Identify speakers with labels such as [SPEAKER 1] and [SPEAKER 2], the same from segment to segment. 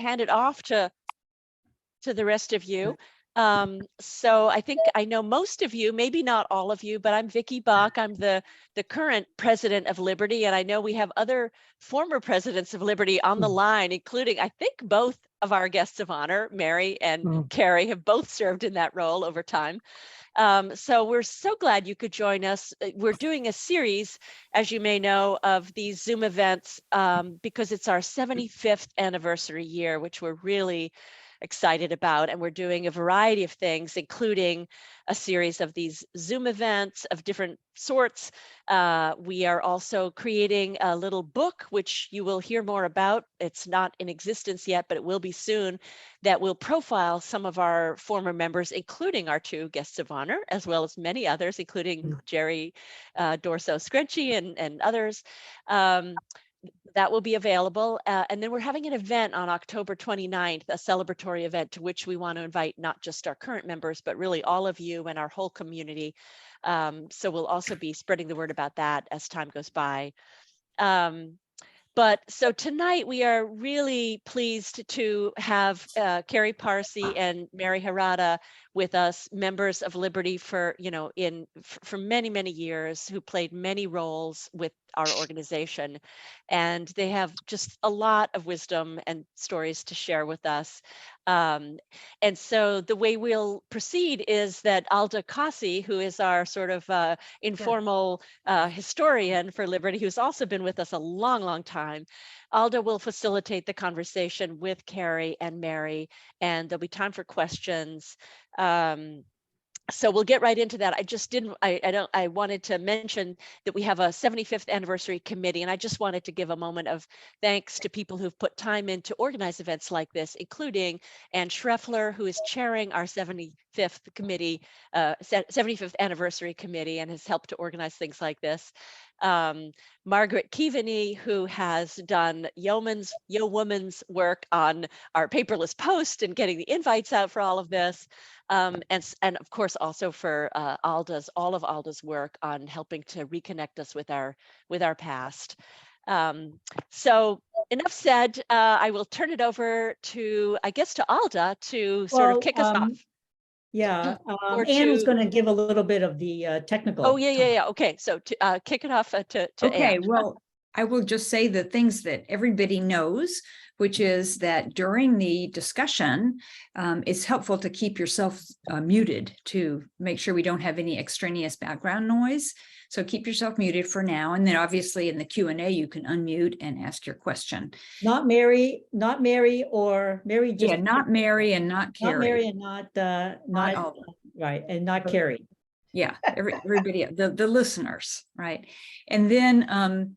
[SPEAKER 1] hand it off to the rest of you. So I think I know most of you, maybe not all of you, but I'm Vicki Bach. I'm the current president of Liberty, and I know we have other former presidents of Liberty on the line, including I think both of our guests of honor, Mary and Carrie, have both served in that role over time. So we're so glad you could join us. We're doing a series, as you may know, of these Zoom events because it's our 75th anniversary year, which we're really excited about. And we're doing a variety of things, including a series of these Zoom events of different sorts. We are also creating a little book, which you will hear more about. It's not in existence yet, but it will be soon, that will profile some of our former members, including our two guests of honor, as well as many others, including Jerry Dorso-Screnchy and others. That will be available. And then we're having an event on October 29th, a celebratory event to which we want to invite not just our current members, but really all of you and our whole community. So we'll also be spreading the word about that as time goes by. But so tonight we are really pleased to have Carrie Parsi and Mary Harada with us, members of Liberty for, for many, many years, who played many roles with our organization. And they have just a lot of wisdom and stories to share with us. And so the way we'll proceed is that Alda Kasi, who is our sort of informal historian for Liberty, who's also been with us a long, long time, Alda will facilitate the conversation with Carrie and Mary, and there'll be time for questions. So we'll get right into that. I just didn't, I wanted to mention that we have a 75th anniversary committee, and I just wanted to give a moment of thanks to people who've put time in to organize events like this, including Ann Schreffler, who is chairing our 75th committee, 75th anniversary committee, and has helped to organize things like this. Margaret Keaveney, who has done yeoman's work on our paperless post and getting the invites out for all of this. And of course, also for all of Alda's work on helping to reconnect us with our past. So enough said, I will turn it over to, I guess, to Alda to sort of kick us off.
[SPEAKER 2] Yeah, Anne was going to give a little bit of the technical.
[SPEAKER 1] Oh, yeah. Okay, so to kick it off to
[SPEAKER 3] okay,
[SPEAKER 1] Anne.
[SPEAKER 3] Well, I will just say the things that everybody knows, which is that during the discussion, it's helpful to keep yourself muted to make sure we don't have any extraneous background noise. So keep yourself muted for now. And then obviously in the Q&A, you can unmute and ask your question.
[SPEAKER 2] Not Mary or Mary.
[SPEAKER 3] Just not Mary and not Carrie.
[SPEAKER 2] Not Mary and not right. And not Carrie.
[SPEAKER 3] Yeah, everybody, the listeners, right? And then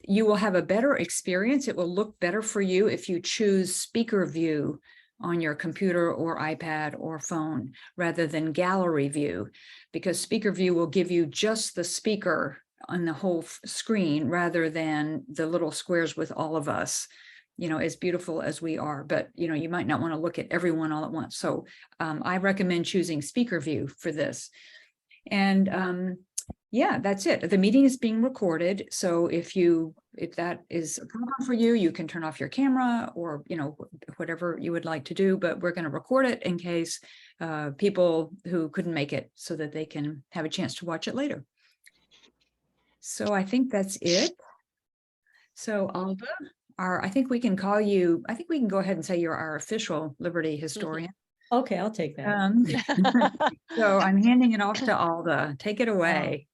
[SPEAKER 3] you will have a better experience. It will look better for you if you choose speaker view on your computer or iPad or phone rather than gallery view, because speaker view will give you just the speaker on the whole screen rather than the little squares with all of us, as beautiful as we are. But, you might not want to look at everyone all at once. So I recommend choosing speaker view for this. And yeah, that's it. The meeting is being recorded. So if that is a problem for you, you can turn off your camera or, whatever you would like to do, but we're going to record it in case people who couldn't make it so that they can have a chance to watch it later. So I think that's it. So Alda, I think we can call you, I think we can go ahead and say you're our official Liberty historian.
[SPEAKER 2] Okay, I'll take that.
[SPEAKER 3] So I'm handing it off to Alda. Take it away.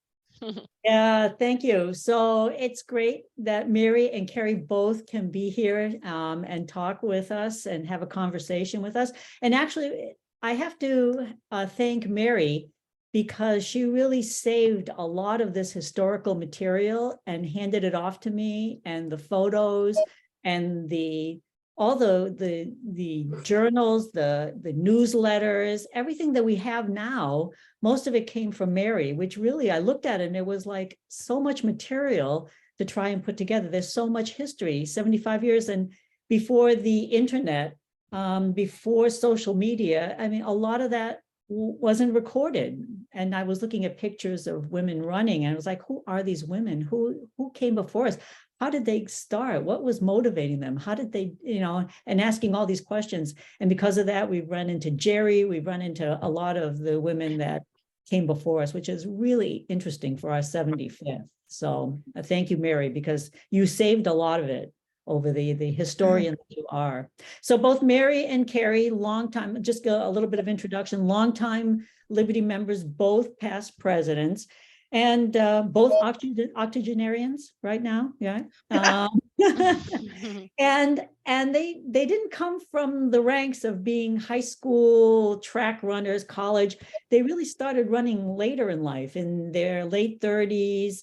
[SPEAKER 2] Yeah, thank you. So it's great that Mary and Carrie both can be here and talk with us and have a conversation with us. And actually, I have to thank Mary because she really saved a lot of this historical material and handed it off to me, and the photos and all the journals, the newsletters, everything that we have now. Most of it came from Mary, which really I looked at it and it was like so much material to try and put together. There's so much history, 75 years, and before the internet, before social media. I mean, a lot of that wasn't recorded. And I was looking at pictures of women running and I was like, who are these women? Who came before us? how did they start? What was motivating them? How did they, and asking all these questions. And because of that, we've run into Jerry, we've run into a lot of the women that came before us, which is really interesting for our 75th. So thank you, Mary, because you saved a lot of it over the historian that you are. So both Mary and Carrie, long time, just a little bit of introduction, longtime Liberty members, both past presidents, and both octogenarians right now, yeah. And they didn't come from the ranks of being high school track runners, college. They really started running later in life, in their late 30s,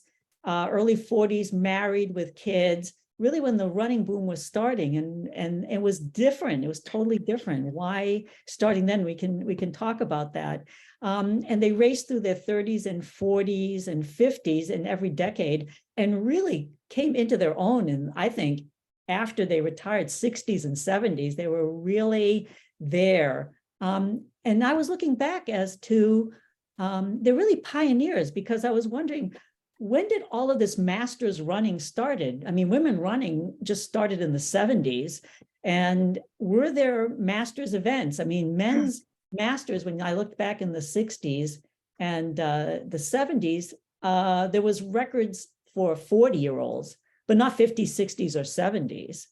[SPEAKER 2] early 40s, married with kids, really when the running boom was starting, and it was different. It was totally different. Why starting then? We can talk about that. And they raced through their 30s and 40s and 50s in every decade, and really came into their own. And I think after they retired, 60s and 70s, they were really there. And I was looking back as to, they're really pioneers, because I was wondering, when did all of this masters running started? I mean, women running just started in the 70s. And were there masters events? I mean, men's masters, when I looked back in the 60s and the 70s, there was records for 40-year-olds, but not 50s, 60s, or 70s.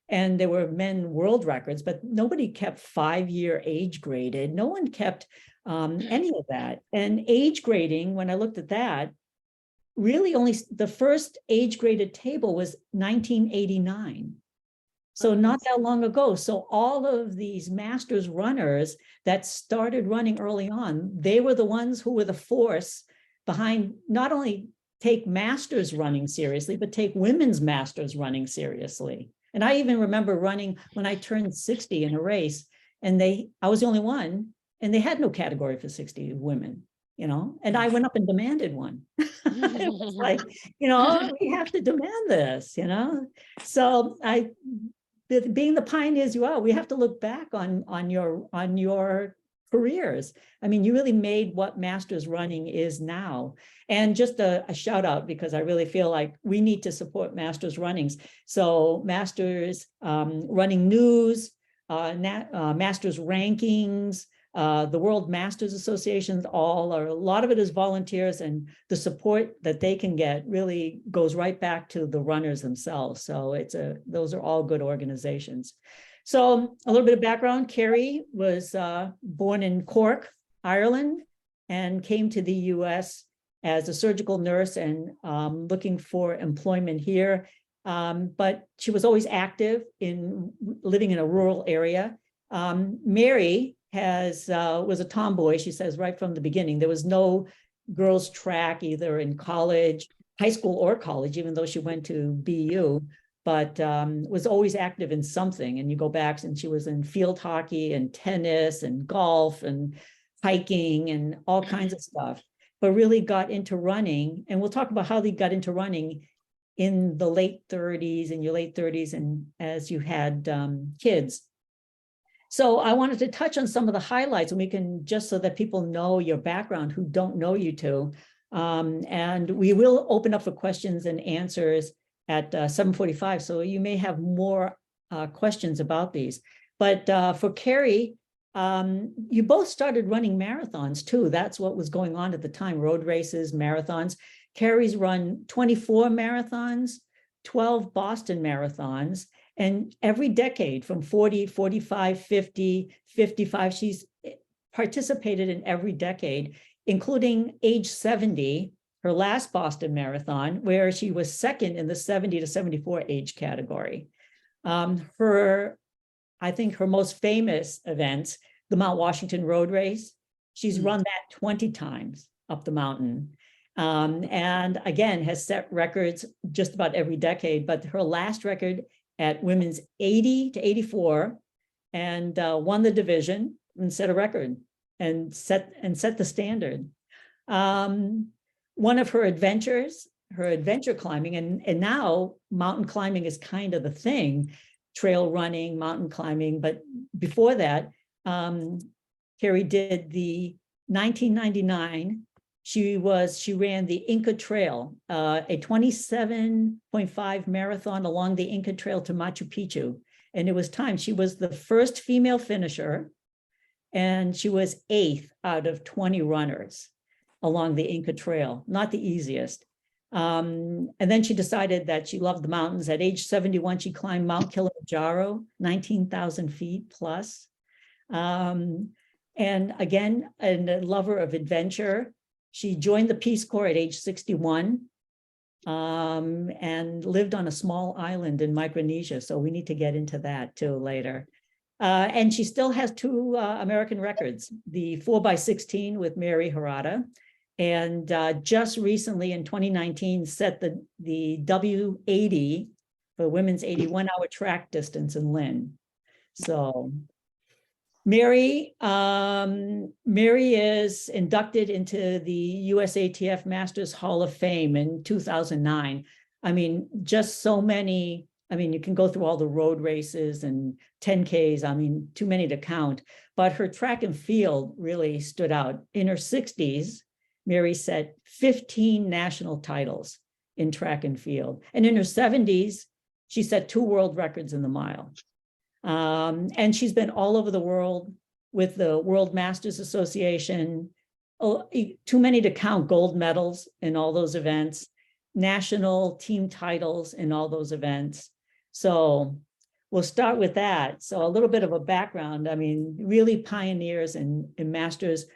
[SPEAKER 2] And there were men world records, but nobody kept 5-year age graded. No one kept any of that. And age grading, when I looked at that, really only the first age graded table was 1989. So not that long ago. So all of these masters runners that started running early on, they were the ones who were the force behind not only take masters running seriously, but take women's masters running seriously. And I even remember running when I turned 60 in a race, and I was the only one, and they had no category for 60 women, and I went up and demanded one. It was like, we have to demand this, So being the pioneers you are, we have to look back on your careers. I mean, you really made what masters running is now. And just a shout out, because I really feel like we need to support masters runnings. So masters running news, masters rankings, the World Masters Associations, a lot of it is volunteers, and the support that they can get really goes right back to the runners themselves. So those are all good organizations. So a little bit of background: Carrie was born in Cork, Ireland, and came to the US as a surgical nurse and looking for employment here. But she was always active in living in a rural area. Mary was a tomboy, she says, right from the beginning. There was no girls' track either in college, high school or college, even though she went to BU, but was always active in something. And you go back, and she was in field hockey and tennis and golf and hiking and all kinds of stuff, but really got into running. And we'll talk about how they got into running in the late 30s, in your late 30s, and as you had kids. So I wanted to touch on some of the highlights, and we can, just so that people know your background who don't know you two. And we will open up for questions and answers at 7:45. So you may have more questions about these. But for Carrie, you both started running marathons too. That's what was going on at the time: road races, marathons. Carrie's run 24 marathons, 12 Boston marathons. And every decade from 40, 45, 50, 55, she's participated in every decade, including age 70, her last Boston Marathon, where she was second in the 70 to 74 age category. I think her most famous events, the Mount Washington Road Race, she's run that 20 times up the mountain. And again, has set records just about every decade, but her last record at women's 80 to 84, and won the division and set a record and set the standard. One of her adventures, her adventure climbing, and now mountain climbing is kind of the thing, trail running, mountain climbing. But before that, Carrie did the 1999 She ran the Inca Trail, a 27.5 marathon along the Inca Trail to Machu Picchu. And it was time. She was the first female finisher, and she was 8th out of 20 runners along the Inca Trail. Not the easiest. And then she decided that she loved the mountains. At age 71, she climbed Mount Kilimanjaro, 19,000 feet plus. And again, a lover of adventure. She joined the Peace Corps at age 61 and lived on a small island in Micronesia. So we need to get into that too later. And she still has 2 American records, the 4x16 with Mary Harada, and just recently in 2019 set the W80 for women's 81-hour track distance in Lynn. So Mary is inducted into the USATF Masters Hall of Fame in 2009. I mean, just so many. I mean, you can go through all the road races and 10Ks. I mean, too many to count. But her track and field really stood out. In her 60s, Mary set 15 national titles in track and field. And in her 70s, she set 2 world records in the mile. And she's been all over the world with the World Masters Association. Too many to count. Gold medals in all those events, national team titles in all those events. So we'll start with that. So a little bit of a background. I mean, really pioneers in Masters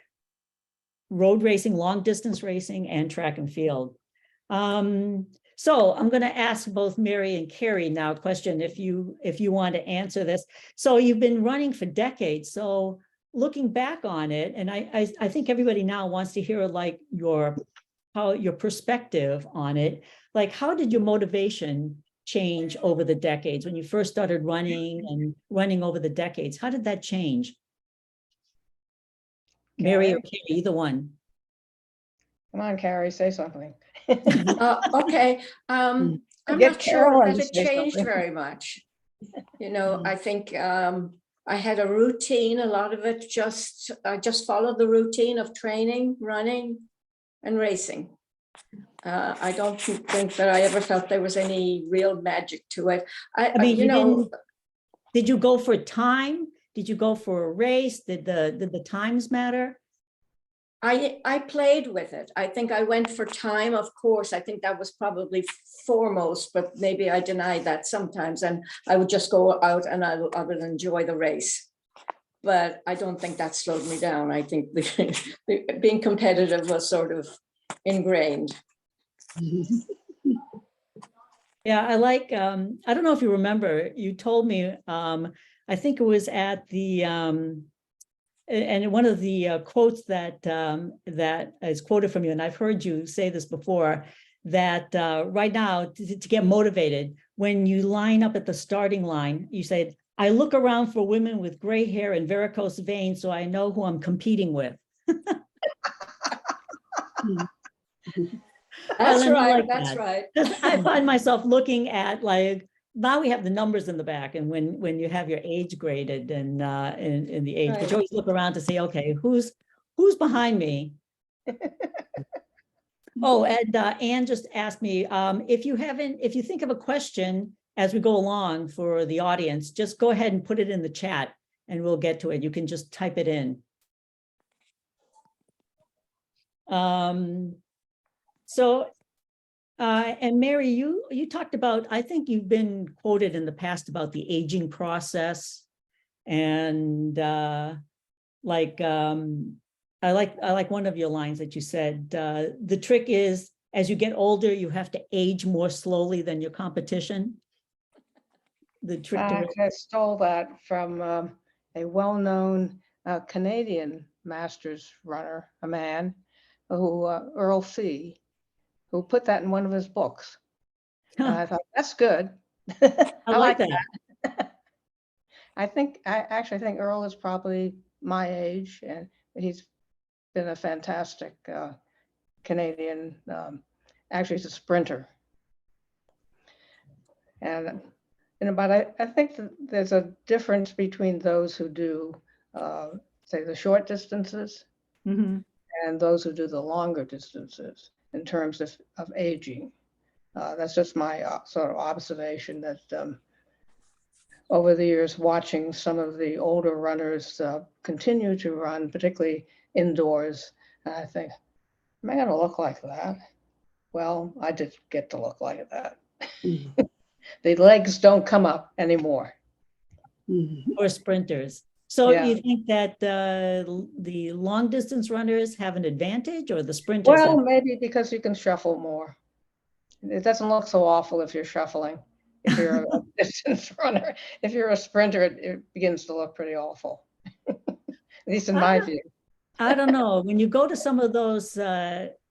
[SPEAKER 2] road racing, long distance racing, and track and field. So I'm going to ask both Mary and Carrie now a question if you want to answer this. So you've been running for decades. So looking back on it, and I think everybody now wants to hear like your perspective on it. Like, how did your motivation change over the decades when you first started running over the decades? How did that change? Mary or Carrie, either one.
[SPEAKER 4] Come on, Carrie, say something.
[SPEAKER 5] Okay. I'm
[SPEAKER 4] Get
[SPEAKER 5] not sure
[SPEAKER 4] Carolyn
[SPEAKER 5] that
[SPEAKER 4] to
[SPEAKER 5] it
[SPEAKER 4] say
[SPEAKER 5] changed
[SPEAKER 4] something.
[SPEAKER 5] very much. You know, I think I had a routine. A lot of it I just followed the routine of training, running, and racing. I don't think that I ever felt there was any real magic to it.
[SPEAKER 2] I mean, did you go for time? Did you go for a race? Did the times matter?
[SPEAKER 5] I played with it. I think I went for time, of course. I think that was probably foremost, but maybe I denied that sometimes. And I would just go out and I would enjoy the race. But I don't think that slowed me down. I think being competitive was sort of ingrained.
[SPEAKER 2] Yeah, I like, I don't know if you remember, you told me, I think it was at the, and one of the quotes that is quoted from you, and I've heard you say this before, that right now, to get motivated, when you line up at the starting line, you said, I look around for women with gray hair and varicose veins, so I know who I'm competing with.
[SPEAKER 5] That's right.
[SPEAKER 2] Like
[SPEAKER 5] that's
[SPEAKER 2] that.
[SPEAKER 5] right.
[SPEAKER 2] I find myself looking at, like, now we have the numbers in the back, and when you have your age graded and in the age, but you always look around to say, okay, who's behind me? Oh, and Anne just asked me, if you think of a question as we go along for the audience, just go ahead and put it in the chat and we'll get to it. You can just type it in. And Mary, you talked about, I think you've been quoted in the past about the aging process, and I like one of your lines that you said, the trick is, as you get older, you have to age more slowly than your competition. The trick to
[SPEAKER 4] I stole that from a well-known Canadian Masters runner, a man who, Earl C., who put that in one of his books. And I thought, that's good.
[SPEAKER 2] I like that.
[SPEAKER 4] I actually think Earl is probably my age, and he's been a fantastic Canadian, actually he's a sprinter. And but I think that there's a difference between those who do, say, the short distances,
[SPEAKER 2] Mm-hmm.
[SPEAKER 4] and those who do the longer distances in terms of aging. That's just my sort of observation that over the years, watching some of the older runners continue to run, particularly indoors, and I think, am I going to look like that? Well, I did get to look like that.
[SPEAKER 6] Mhm.
[SPEAKER 4] The legs don't come up anymore.
[SPEAKER 6] Mhm.
[SPEAKER 2] Or sprinters. So
[SPEAKER 4] Yeah.
[SPEAKER 2] you think that the long distance runners have an advantage, or the sprinters?
[SPEAKER 4] Well, maybe because you can shuffle more. It doesn't look so awful if you're shuffling. If you're a distance runner, if you're a sprinter, it begins to look pretty awful. At least in my view.
[SPEAKER 2] I don't know. When you go to some of those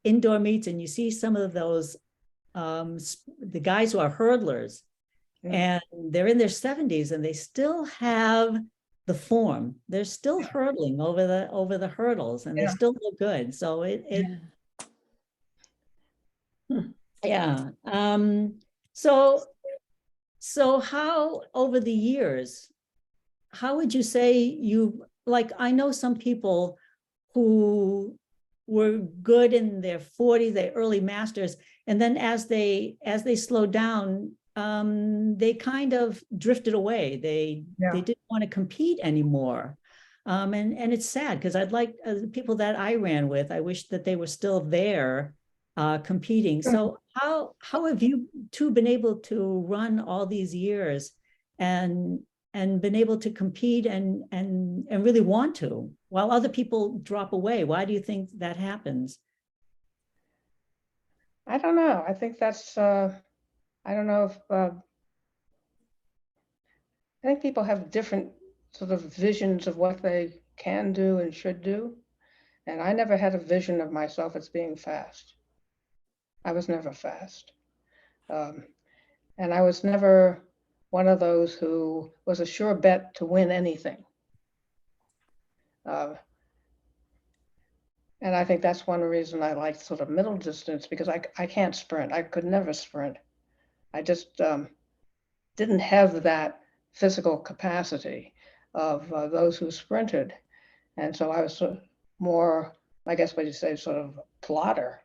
[SPEAKER 2] indoor meets and you see some of those the guys who are hurdlers,
[SPEAKER 4] Yeah.
[SPEAKER 2] and they're in their 70s and they still have the form. They're still hurdling over the hurdles, and they
[SPEAKER 4] Yeah.
[SPEAKER 2] still look good. So yeah. So how over the years, how would you say you, like, I know some people who were good in their 40s, their early masters, and then as they slowed down, they kind of drifted away. They didn't want to compete anymore. And it's sad, because I'd like the people that I ran with, I wish that they were still there competing. So how have you two been able to run all these years and been able to compete and really want to, while other people drop away? Why do you think that happens?
[SPEAKER 4] I don't know. I think that's, I don't know if, I think people have different sort of visions of what they can do and should do. And I never had a vision of myself as being fast. I was never fast. And I was never one of those who was a sure bet to win anything. And I think that's one reason I like sort of middle distance, because I can't sprint. I could never sprint. I just didn't have that physical capacity of those who sprinted. And so I was sort of more, I guess what you say, sort of plotter.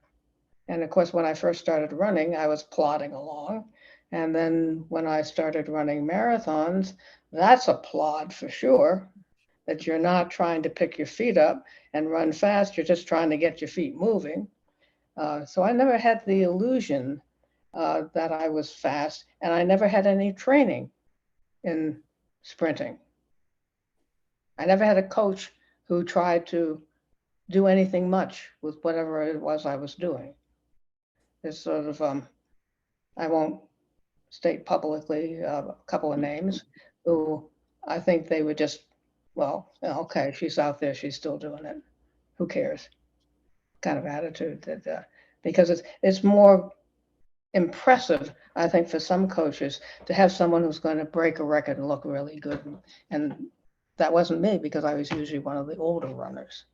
[SPEAKER 4] And of course, when I first started running, I was plodding along. And then when I started running marathons, that's a plod for sure, that you're not trying to pick your feet up and run fast. You're just trying to get your feet moving. So I never had the illusion that I was fast, and I never had any training in sprinting. I never had a coach who tried to do anything much with whatever it was I was doing. It's sort of, I won't state publicly a couple of names who I think they would just, well, okay, she's out there, she's still doing it. Who cares? Kind of attitude that, because it's more impressive, I think, for some coaches to have someone who's going to break a record and look really good. And that wasn't me, because I was usually one of the older runners.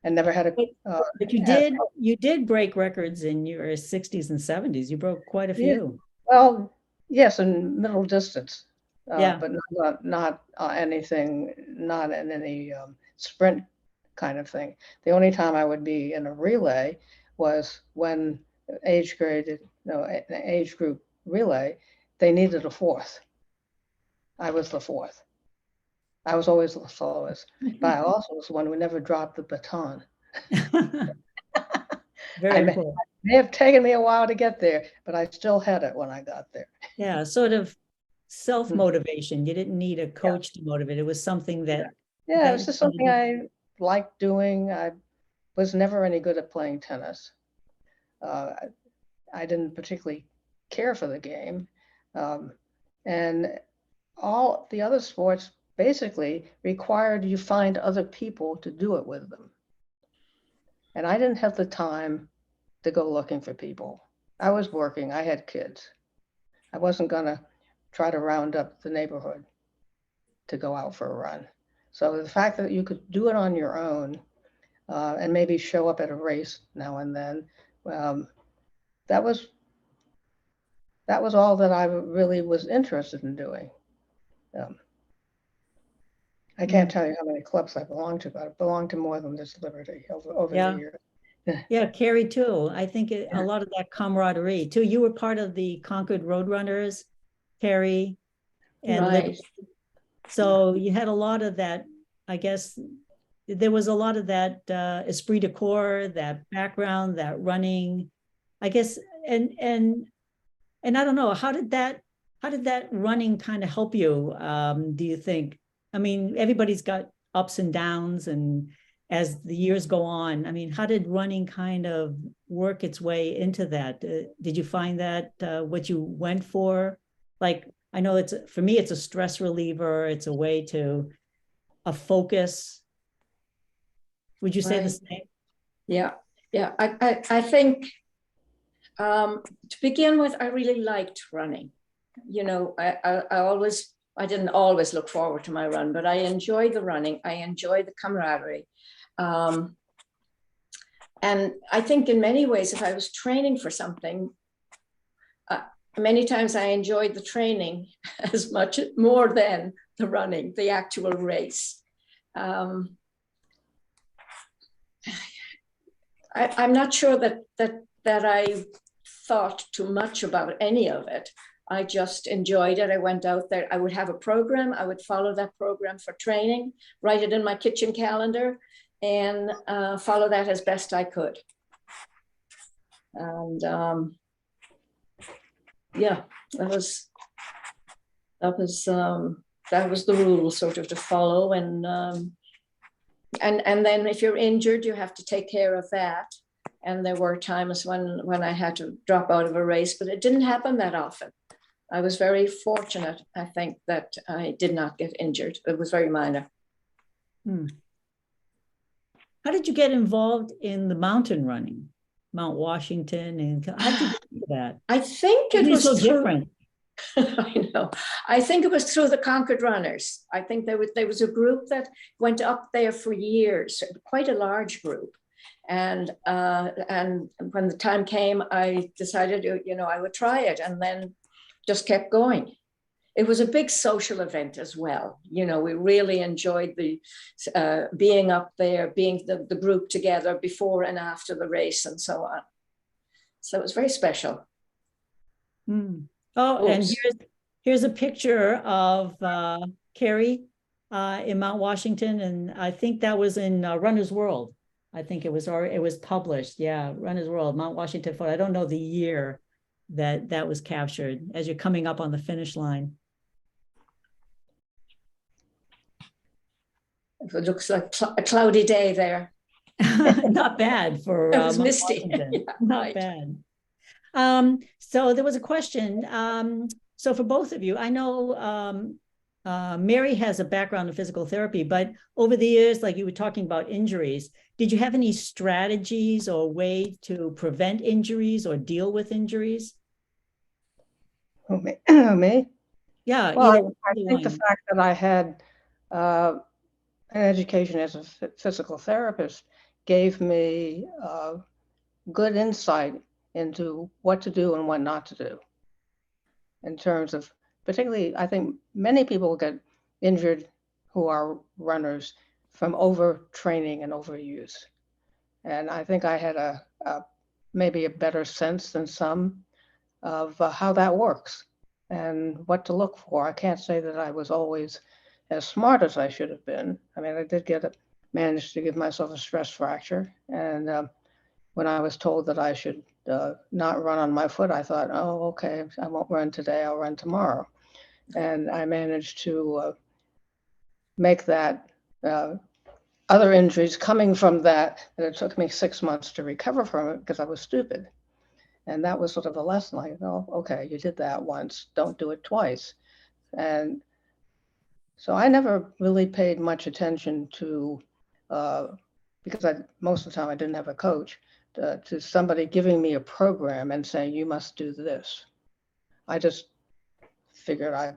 [SPEAKER 4] And never had a.
[SPEAKER 2] But you did break records in your 60s and 70s. You broke quite a few.
[SPEAKER 4] Well, yes, in middle distance,
[SPEAKER 2] Yeah.
[SPEAKER 4] but not anything, not in any sprint kind of thing. The only time I would be in a relay was when age group relay, they needed a fourth. I was the fourth. I was always the slowest, but I also was the one who never dropped the baton.
[SPEAKER 2] Very cool.
[SPEAKER 4] It may have taken me a while to get there, but I still had it when I got there.
[SPEAKER 2] Yeah, sort of self-motivation. You didn't need a coach to motivate. It was something that.
[SPEAKER 4] Yeah, it was just something I liked doing. I was never any good at playing tennis. I didn't particularly care for the game. And all the other sports basically required you find other people to do it with them. And I didn't have the time to go looking for people. I was working, I had kids. I wasn't gonna try to round up the neighborhood to go out for a run. So the fact that you could do it on your own and maybe show up at a race now and then, that was all that I really was interested in doing. I can't tell you how many clubs I belong to, but I belong to more than just Liberty over
[SPEAKER 2] Yeah.
[SPEAKER 4] the years.
[SPEAKER 2] Yeah, Carrie too. I think a lot of that camaraderie too. You were part of the Concord Roadrunners, Carrie, and
[SPEAKER 5] Right.
[SPEAKER 2] so you had a lot of that. I guess there was a lot of that esprit de corps, that background, that running. I guess, and I don't know, how did that running kind of help you? Do you think? I mean, everybody's got ups and downs, and as the years go on, I mean, how did running kind of work its way into that? Did you find that what you went for? Like, I know for me, it's a stress reliever. It's a way to a focus. Would you say the
[SPEAKER 5] Right.
[SPEAKER 2] same?
[SPEAKER 5] Yeah. Yeah. I think to begin with, I really liked running. You know, I didn't always look forward to my run, but I enjoyed the running. I enjoyed the camaraderie. And I think in many ways, if I was training for something, many times I enjoyed the training as much more than the running, the actual race. I'm not sure that I thought too much about any of it. I just enjoyed it. I went out there. I would have a program. I would follow that program for training, write it in my kitchen calendar, and follow that as best I could. And yeah, that was the rule, sort of, to follow. And then if you're injured, you have to take care of that. And there were times when I had to drop out of a race, but it didn't happen that often. I was very fortunate, I think, that I did not get injured. It was very minor.
[SPEAKER 2] How did you get involved in the mountain running, Mount Washington, and how did you get into that?
[SPEAKER 5] I think it
[SPEAKER 2] It's
[SPEAKER 5] was
[SPEAKER 2] so
[SPEAKER 5] through,
[SPEAKER 2] different.
[SPEAKER 5] I know. I think it was through the Concord Runners. I think there was a group that went up there for years, quite a large group. And when the time came, I decided, I would try it, and then just kept going. It was a big social event as well. We really enjoyed the being up there, being the group together before and after the race and so on. So it was very special.
[SPEAKER 2] Oh, and here's a picture of Carrie in Mount Washington, and I think that was in Runner's World. I think it was published. Yeah, Runner's World, Mount Washington photo. I don't know the year that was captured as you're coming up on the finish line.
[SPEAKER 5] It looks like a cloudy day there.
[SPEAKER 2] Not bad for
[SPEAKER 5] It was
[SPEAKER 2] Mount
[SPEAKER 5] misty.
[SPEAKER 2] Washington.
[SPEAKER 5] Yeah,
[SPEAKER 2] Not
[SPEAKER 5] right.
[SPEAKER 2] bad. So there was a question. So for both of you, I know Mary has a background in physical therapy, but over the years, like you were talking about injuries, did you have any strategies or way to prevent injuries or deal with injuries?
[SPEAKER 4] Me? Me?
[SPEAKER 2] Yeah.
[SPEAKER 4] Well, I think the fact that I had an education as a physical therapist gave me good insight into what to do and what not to do. In terms of, particularly, I think many people get injured who are runners from overtraining and overuse. And I think I had maybe a better sense than some of how that works and what to look for. I can't say that I was always as smart as I should have been. I mean, I did manage to give myself a stress fracture. And when I was told that I should not run on my foot, I thought, oh, okay, I won't run today, I'll run tomorrow. And I managed to make that other injuries coming from that it took me 6 months to recover from it because I was stupid. And that was sort of a lesson, like, oh, okay, you did that once, don't do it twice. And so I never really paid much attention to, because most of the time I didn't have a coach, to somebody giving me a program and saying, you must do this. I just figured I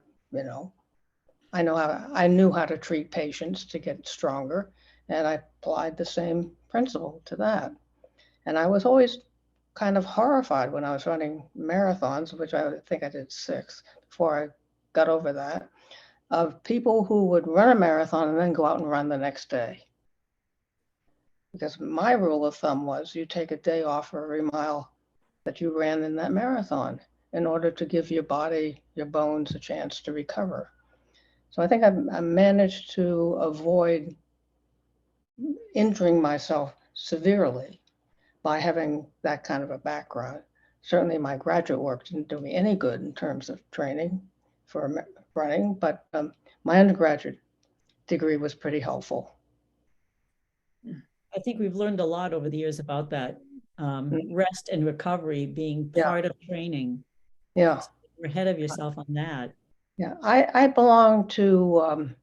[SPEAKER 4] knew how to treat patients to get stronger, and I applied the same principle to that. And I was always kind of horrified when I was running marathons, which I think I did 6 before I got over that. of people who would run a marathon and then go out and run the next day. Because my rule of thumb was you take a day off for every mile that you ran in that marathon in order to give your body, your bones a chance to recover. So I think I managed to avoid injuring myself severely by having that kind of a background. Certainly my graduate work didn't do me any good in terms of training for running, but my undergraduate degree was pretty helpful.
[SPEAKER 2] I think we've learned a lot over the years about that, rest and recovery being
[SPEAKER 4] Yeah.
[SPEAKER 2] part of training.
[SPEAKER 4] Yeah.
[SPEAKER 2] You're ahead of yourself on that.
[SPEAKER 4] Yeah, I belonged to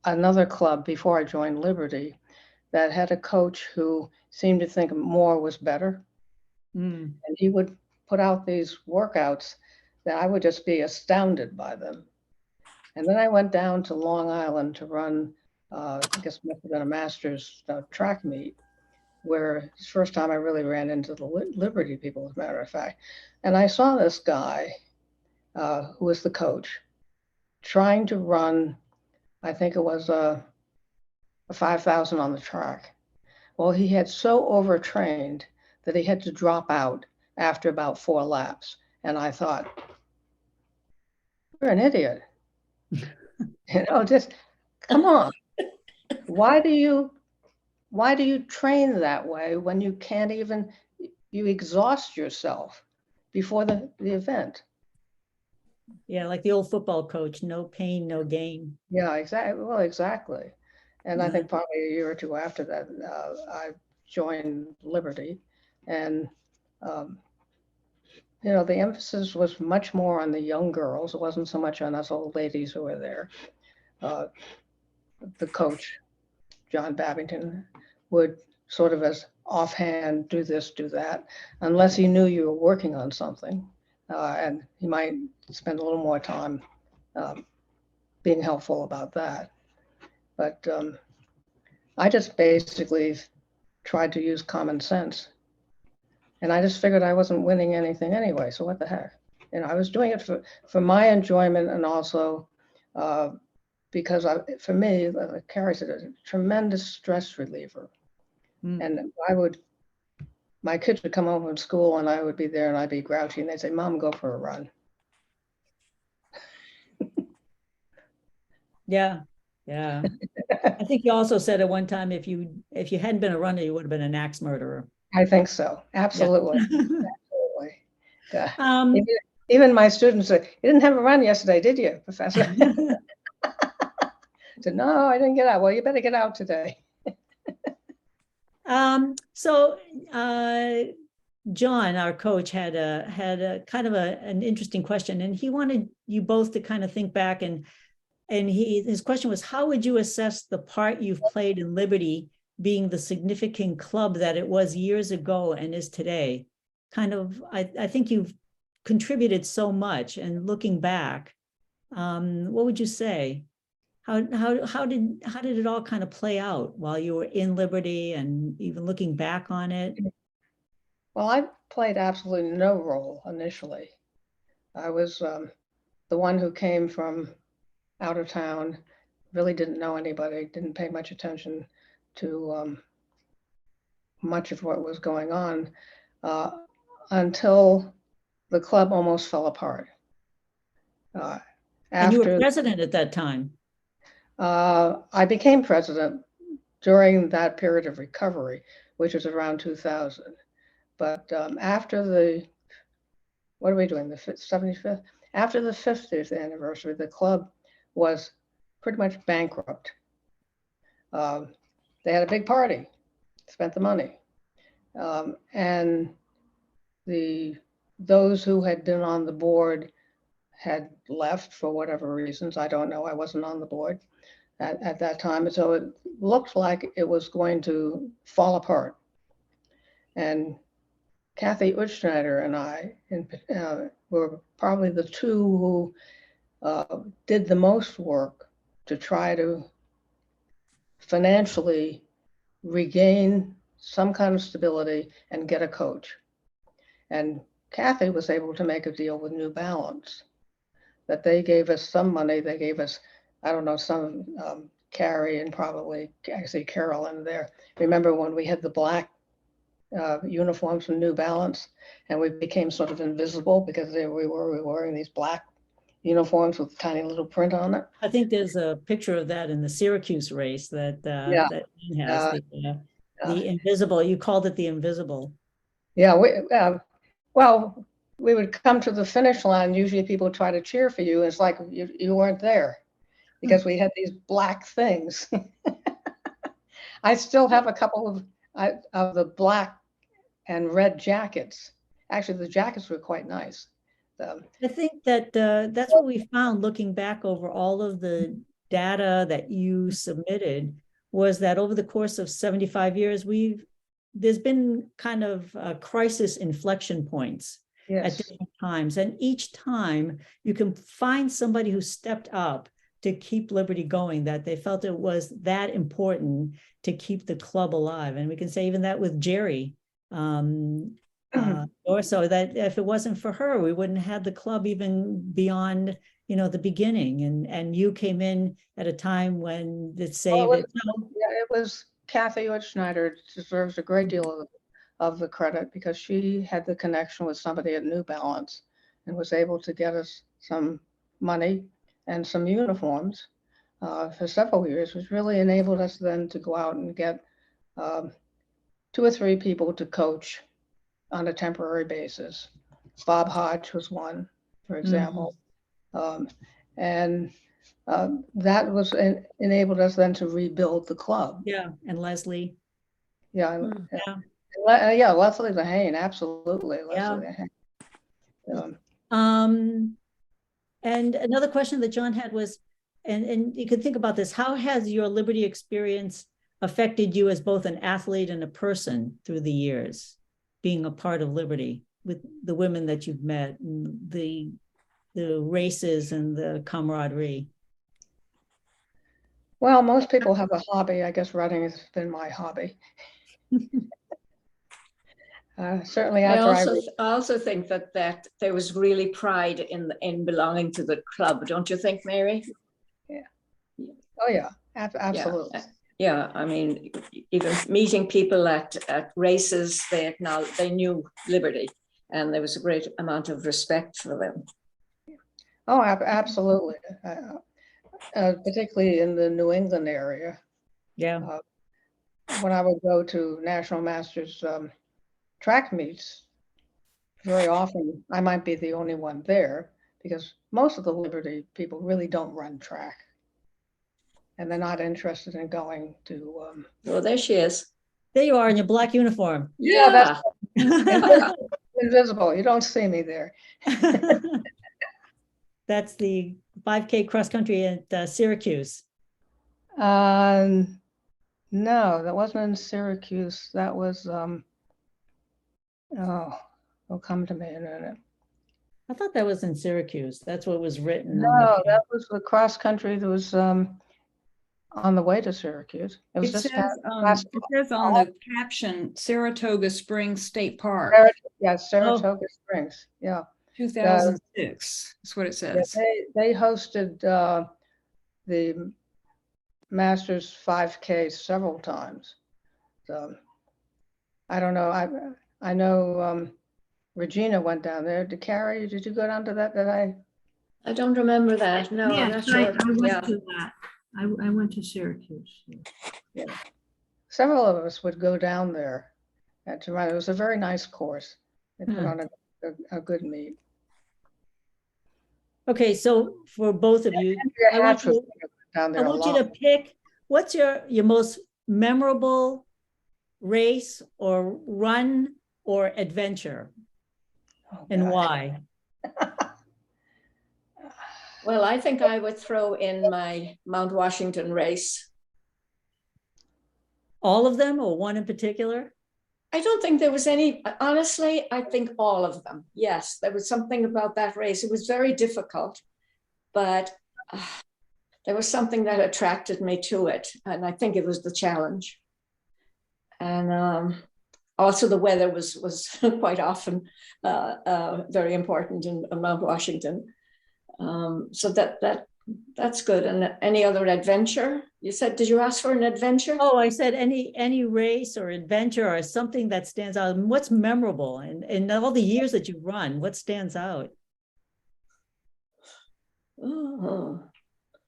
[SPEAKER 4] another club before I joined Liberty that had a coach who seemed to think more was better.
[SPEAKER 2] Mm.
[SPEAKER 4] And he would put out these workouts that I would just be astounded by them. And then I went down to Long Island to run, I guess it must have been a master's track meet, where it's the first time I really ran into the Liberty people, as a matter of fact. And I saw this guy who was the coach trying to run, I think it was a 5,000 on the track. Well, he had so overtrained that he had to drop out after about 4 laps. And I thought, you're an idiot. Just come on. Why do you train that way when you can't even, you exhaust yourself before the event?
[SPEAKER 2] Yeah, like the old football coach, no pain, no gain.
[SPEAKER 4] Yeah, exactly. Well, exactly. And I think probably a year or two after that, I joined Liberty. And, the emphasis was much more on the young girls. It wasn't so much on us old ladies who were there. The coach, John Babington, would sort of as offhand do this, do that, unless he knew you were working on something. And he might spend a little more time being helpful about that. But I just basically tried to use common sense. And I just figured I wasn't winning anything anyway, so what the heck? I was doing it for my enjoyment, and also because for me, like Carrie said, it's a tremendous stress reliever. And my kids would come home from school and I would be there and I'd be grouchy and they'd say, Mom, go for a run.
[SPEAKER 2] Yeah. Yeah. I think you also said at one time, if you hadn't been a runner, you would have been an axe murderer.
[SPEAKER 4] I think so. Absolutely.
[SPEAKER 2] Yeah.
[SPEAKER 4] Absolutely. Yeah. Even my students said, you didn't have a run yesterday, did you, Professor? I said, no, I didn't get out. Well, you better get out today.
[SPEAKER 2] So John, our coach, had a kind of an interesting question, and he wanted you both to kind of think back, and his question was, how would you assess the part you've played in Liberty being the significant club that it was years ago and is today? Kind of, I think you've contributed so much, and looking back, what would you say? How did it all kind of play out while you were in Liberty, and even looking back on it?
[SPEAKER 4] Well, I played absolutely no role initially. I was the one who came from out of town, really didn't know anybody, didn't pay much attention to much of what was going on until the club almost fell apart.
[SPEAKER 2] And you were president at that time.
[SPEAKER 4] I became president during that period of recovery, which was around 2000. But after what are we doing, the 75th? After the 50th anniversary, the club was pretty much bankrupt. They had a big party, spent the money. And those who had been on the board had left for whatever reasons. I don't know. I wasn't on the board at that time. And so it looked like it was going to fall apart. And Kathy Utschneider and I were probably the two who did the most work to try to financially regain some kind of stability and get a coach. And Kathy was able to make a deal with New Balance. that they gave us some money. They gave us, I don't know, some Carrie and probably actually Carolyn there. Remember when we had the black uniforms from New Balance, and we became sort of invisible because we were wearing these black uniforms with tiny little print on it.
[SPEAKER 2] I think there's a picture of that in the Syracuse race that
[SPEAKER 4] Yeah.
[SPEAKER 2] that Ian has,
[SPEAKER 4] Uh,
[SPEAKER 2] the invisible. You called it the invisible.
[SPEAKER 4] Yeah, well, we would come to the finish line. Usually people try to cheer for you. It's like you weren't there because we had these black things. I still have a couple of the black and red jackets. Actually, the jackets were quite nice.
[SPEAKER 2] I think that that's what we found looking back over all of the data that you submitted, was that over the course of 75 years, there's been kind of crisis inflection points at
[SPEAKER 4] Yes.
[SPEAKER 2] different times. And each time you can find somebody who stepped up to keep Liberty going, that they felt it was that important to keep the club alive. And we can say even that with Jerry. Or so that if it wasn't for her, we wouldn't have had the club even beyond, the beginning. And you came in at a time when it saved it.
[SPEAKER 4] Yeah, it was Kathy Schneider deserves a great deal of the credit because she had the connection with somebody at New Balance and was able to get us some money and some uniforms for several years, which really enabled us then to go out and get 2 or 3 people to coach on a temporary basis. Bob Hodge was one, for example. And that was enabled us then to rebuild the club.
[SPEAKER 2] Yeah, and Leslie.
[SPEAKER 4] Yeah,
[SPEAKER 2] Yeah.
[SPEAKER 4] Leslie Lehane, absolutely.
[SPEAKER 2] Yeah.
[SPEAKER 4] Leslie Lehane.
[SPEAKER 2] And another question that John had was, and you could think about this, how has your Liberty experience affected you as both an athlete and a person through the years, being a part of Liberty, with the women that you've met, and the races and the camaraderie?
[SPEAKER 4] Well, most people have a hobby. I guess running has been my hobby. Certainly
[SPEAKER 5] I
[SPEAKER 4] after
[SPEAKER 5] also think that there was really pride in belonging to the club, don't you think, Mary?
[SPEAKER 4] Oh yeah, absolutely.
[SPEAKER 5] Yeah, I mean, even meeting people at races, they knew Liberty, and there was a great amount of respect for them.
[SPEAKER 4] Oh, absolutely. Particularly in the New England area.
[SPEAKER 2] Yeah.
[SPEAKER 4] When I would go to National Masters track meets, very often I might be the only one there because most of the Liberty people really don't run track. And they're not interested in going to.
[SPEAKER 5] Well, there she is.
[SPEAKER 2] There you are in your black uniform.
[SPEAKER 5] Yeah.
[SPEAKER 4] That's invisible. You don't see me there.
[SPEAKER 2] That's the 5K cross country at Syracuse.
[SPEAKER 4] No, that wasn't in Syracuse. That was, it'll come to me in a minute.
[SPEAKER 2] I thought that was in Syracuse. That's what was written.
[SPEAKER 4] No, that was the cross country that was on the way to Syracuse.
[SPEAKER 3] It says on the caption, Saratoga Springs State Park.
[SPEAKER 4] Saratoga Springs. Yeah.
[SPEAKER 3] 2006. That's what it says.
[SPEAKER 4] Yeah, they hosted the Masters 5K several times. So I don't know. I know Regina went down there. Carrie, did you go down to that?
[SPEAKER 5] I don't remember that. No, I'm not sure.
[SPEAKER 6] I went to that. I went to Syracuse.
[SPEAKER 4] Yeah. Several of us would go down there to run. It was a very nice course. They put on a good meet.
[SPEAKER 2] Okay, so for both of you, I want you to pick, what's your most memorable race or run or adventure, and why?
[SPEAKER 5] Well, I think I would throw in my Mount Washington race.
[SPEAKER 2] All of them or one in particular?
[SPEAKER 5] I don't think there was any, honestly, I think all of them. Yes, there was something about that race. It was very difficult, but there was something that attracted me to it. And I think it was the challenge. And also the weather was quite often very important in Mount Washington. So that's good. And any other adventure? You said, did you ask for an adventure?
[SPEAKER 2] Oh, I said any race or adventure or something that stands out. And what's memorable in all the years that you've run? What stands out?
[SPEAKER 5] Oh.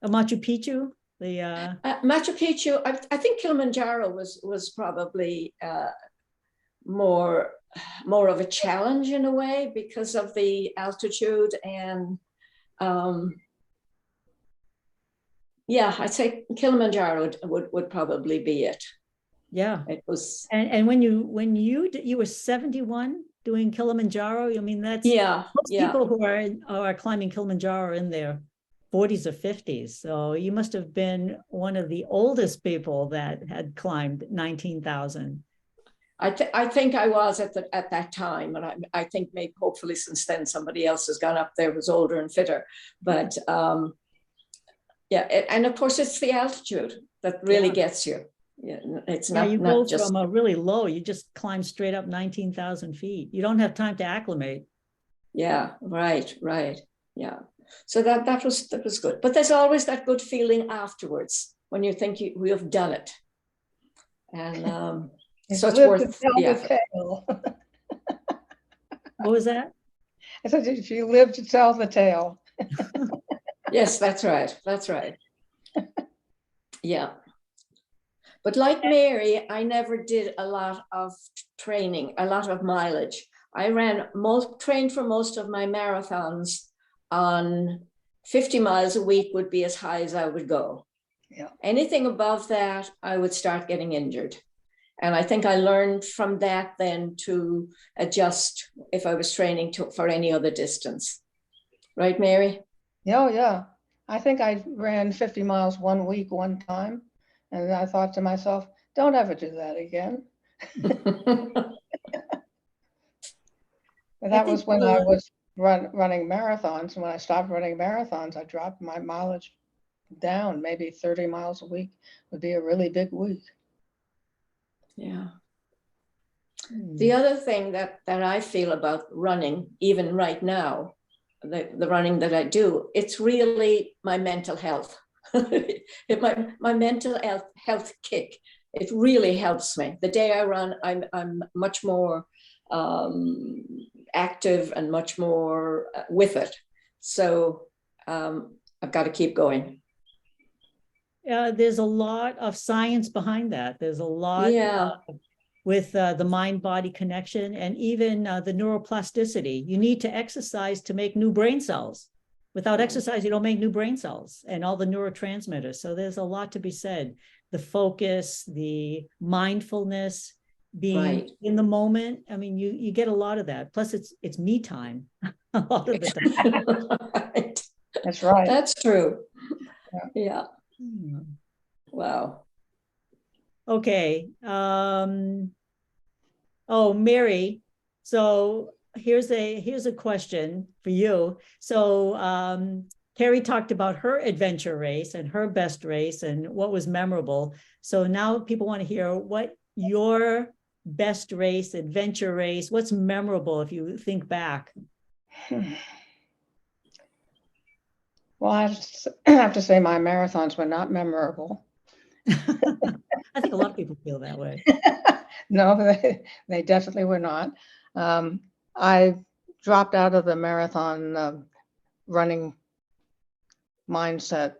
[SPEAKER 2] Machu Picchu,
[SPEAKER 5] Machu Picchu, I think Kilimanjaro was probably more of a challenge in a way because of the altitude, and yeah, I'd say Kilimanjaro would probably be it.
[SPEAKER 2] yeah.
[SPEAKER 5] It was,
[SPEAKER 2] And when you were 71 doing Kilimanjaro, I mean that's most people who are climbing Kilimanjaro in their 40s or 50s. So you must have been one of the oldest people that had climbed 19,000.
[SPEAKER 5] I think I was at that time, and I think maybe hopefully since then somebody else has gone up there, was older and fitter. But yeah, and of course it's the altitude that really gets you. Yeah, it's not.
[SPEAKER 2] You
[SPEAKER 5] not
[SPEAKER 2] go
[SPEAKER 5] just
[SPEAKER 2] from a really low, you just climb straight up 19,000 feet. You don't have time to acclimate.
[SPEAKER 5] Yeah, right. Yeah. So that was good. But there's always that good feeling afterwards when you think we have done it. And so it's worth the effort.
[SPEAKER 2] What was that?
[SPEAKER 4] I said, if you live to tell the tale.
[SPEAKER 5] Yes, that's right. Yeah. But like Mary, I never did a lot of training, a lot of mileage. I trained for most of my marathons on 50 miles a week would be as high as I would go.
[SPEAKER 4] Yeah.
[SPEAKER 5] Anything above that, I would start getting injured. And I think I learned from that then to adjust if I was training for any other distance. Right, Mary?
[SPEAKER 4] Yeah. I think I ran 50 miles one week, one time. And I thought to myself, don't ever do that again. That was when I was running marathons. When I stopped running marathons, I dropped my mileage down. Maybe 30 miles a week would be a really big week.
[SPEAKER 5] Yeah. The other thing that I feel about running, even right now, the running that I do, it's really my mental health. my mental health kick. It really helps me. The day I run, I'm much more active and much more with it. So I've got to keep going.
[SPEAKER 2] There's a lot of science behind that. There's a lot with the mind-body connection and even the neuroplasticity. You need to exercise to make new brain cells. Without exercise, you don't make new brain cells and all the neurotransmitters. So there's a lot to be said. The focus, the mindfulness, being in the moment. I mean, you get a lot of that. Plus, it's me time a lot of the time.
[SPEAKER 5] Right.
[SPEAKER 4] That's right.
[SPEAKER 5] That's true. Yeah. Wow.
[SPEAKER 2] Okay. Oh, Mary. So here's a question for you. So Carrie talked about her adventure race and her best race and what was memorable. So now people want to hear what your best race, adventure race, what's memorable if you think back?
[SPEAKER 4] Well, I have to say my marathons were not memorable.
[SPEAKER 2] I think a lot of people feel that way.
[SPEAKER 4] No, they definitely were not. I dropped out of the marathon running mindset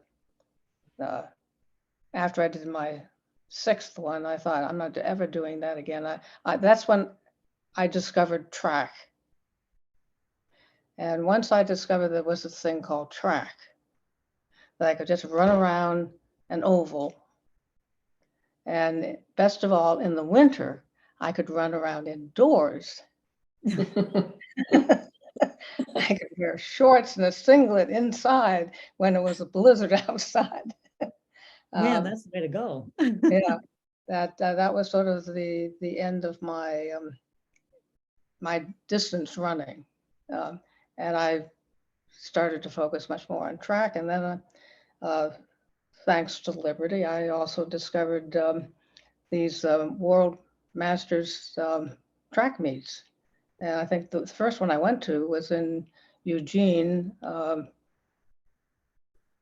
[SPEAKER 4] after I did my 6th one. I thought, I'm not ever doing that again. That's when I discovered track. And once I discovered there was this thing called track, that I could just run around an oval. And best of all, in the winter, I could run around indoors. I could wear shorts and a singlet inside when it was a blizzard outside.
[SPEAKER 2] Yeah, that's the way to go.
[SPEAKER 4] Yeah, that was sort of the end of my my distance running, and I started to focus much more on track. And then, thanks to Liberty, I also discovered these World Masters track meets. And I think the first one I went to was in Eugene,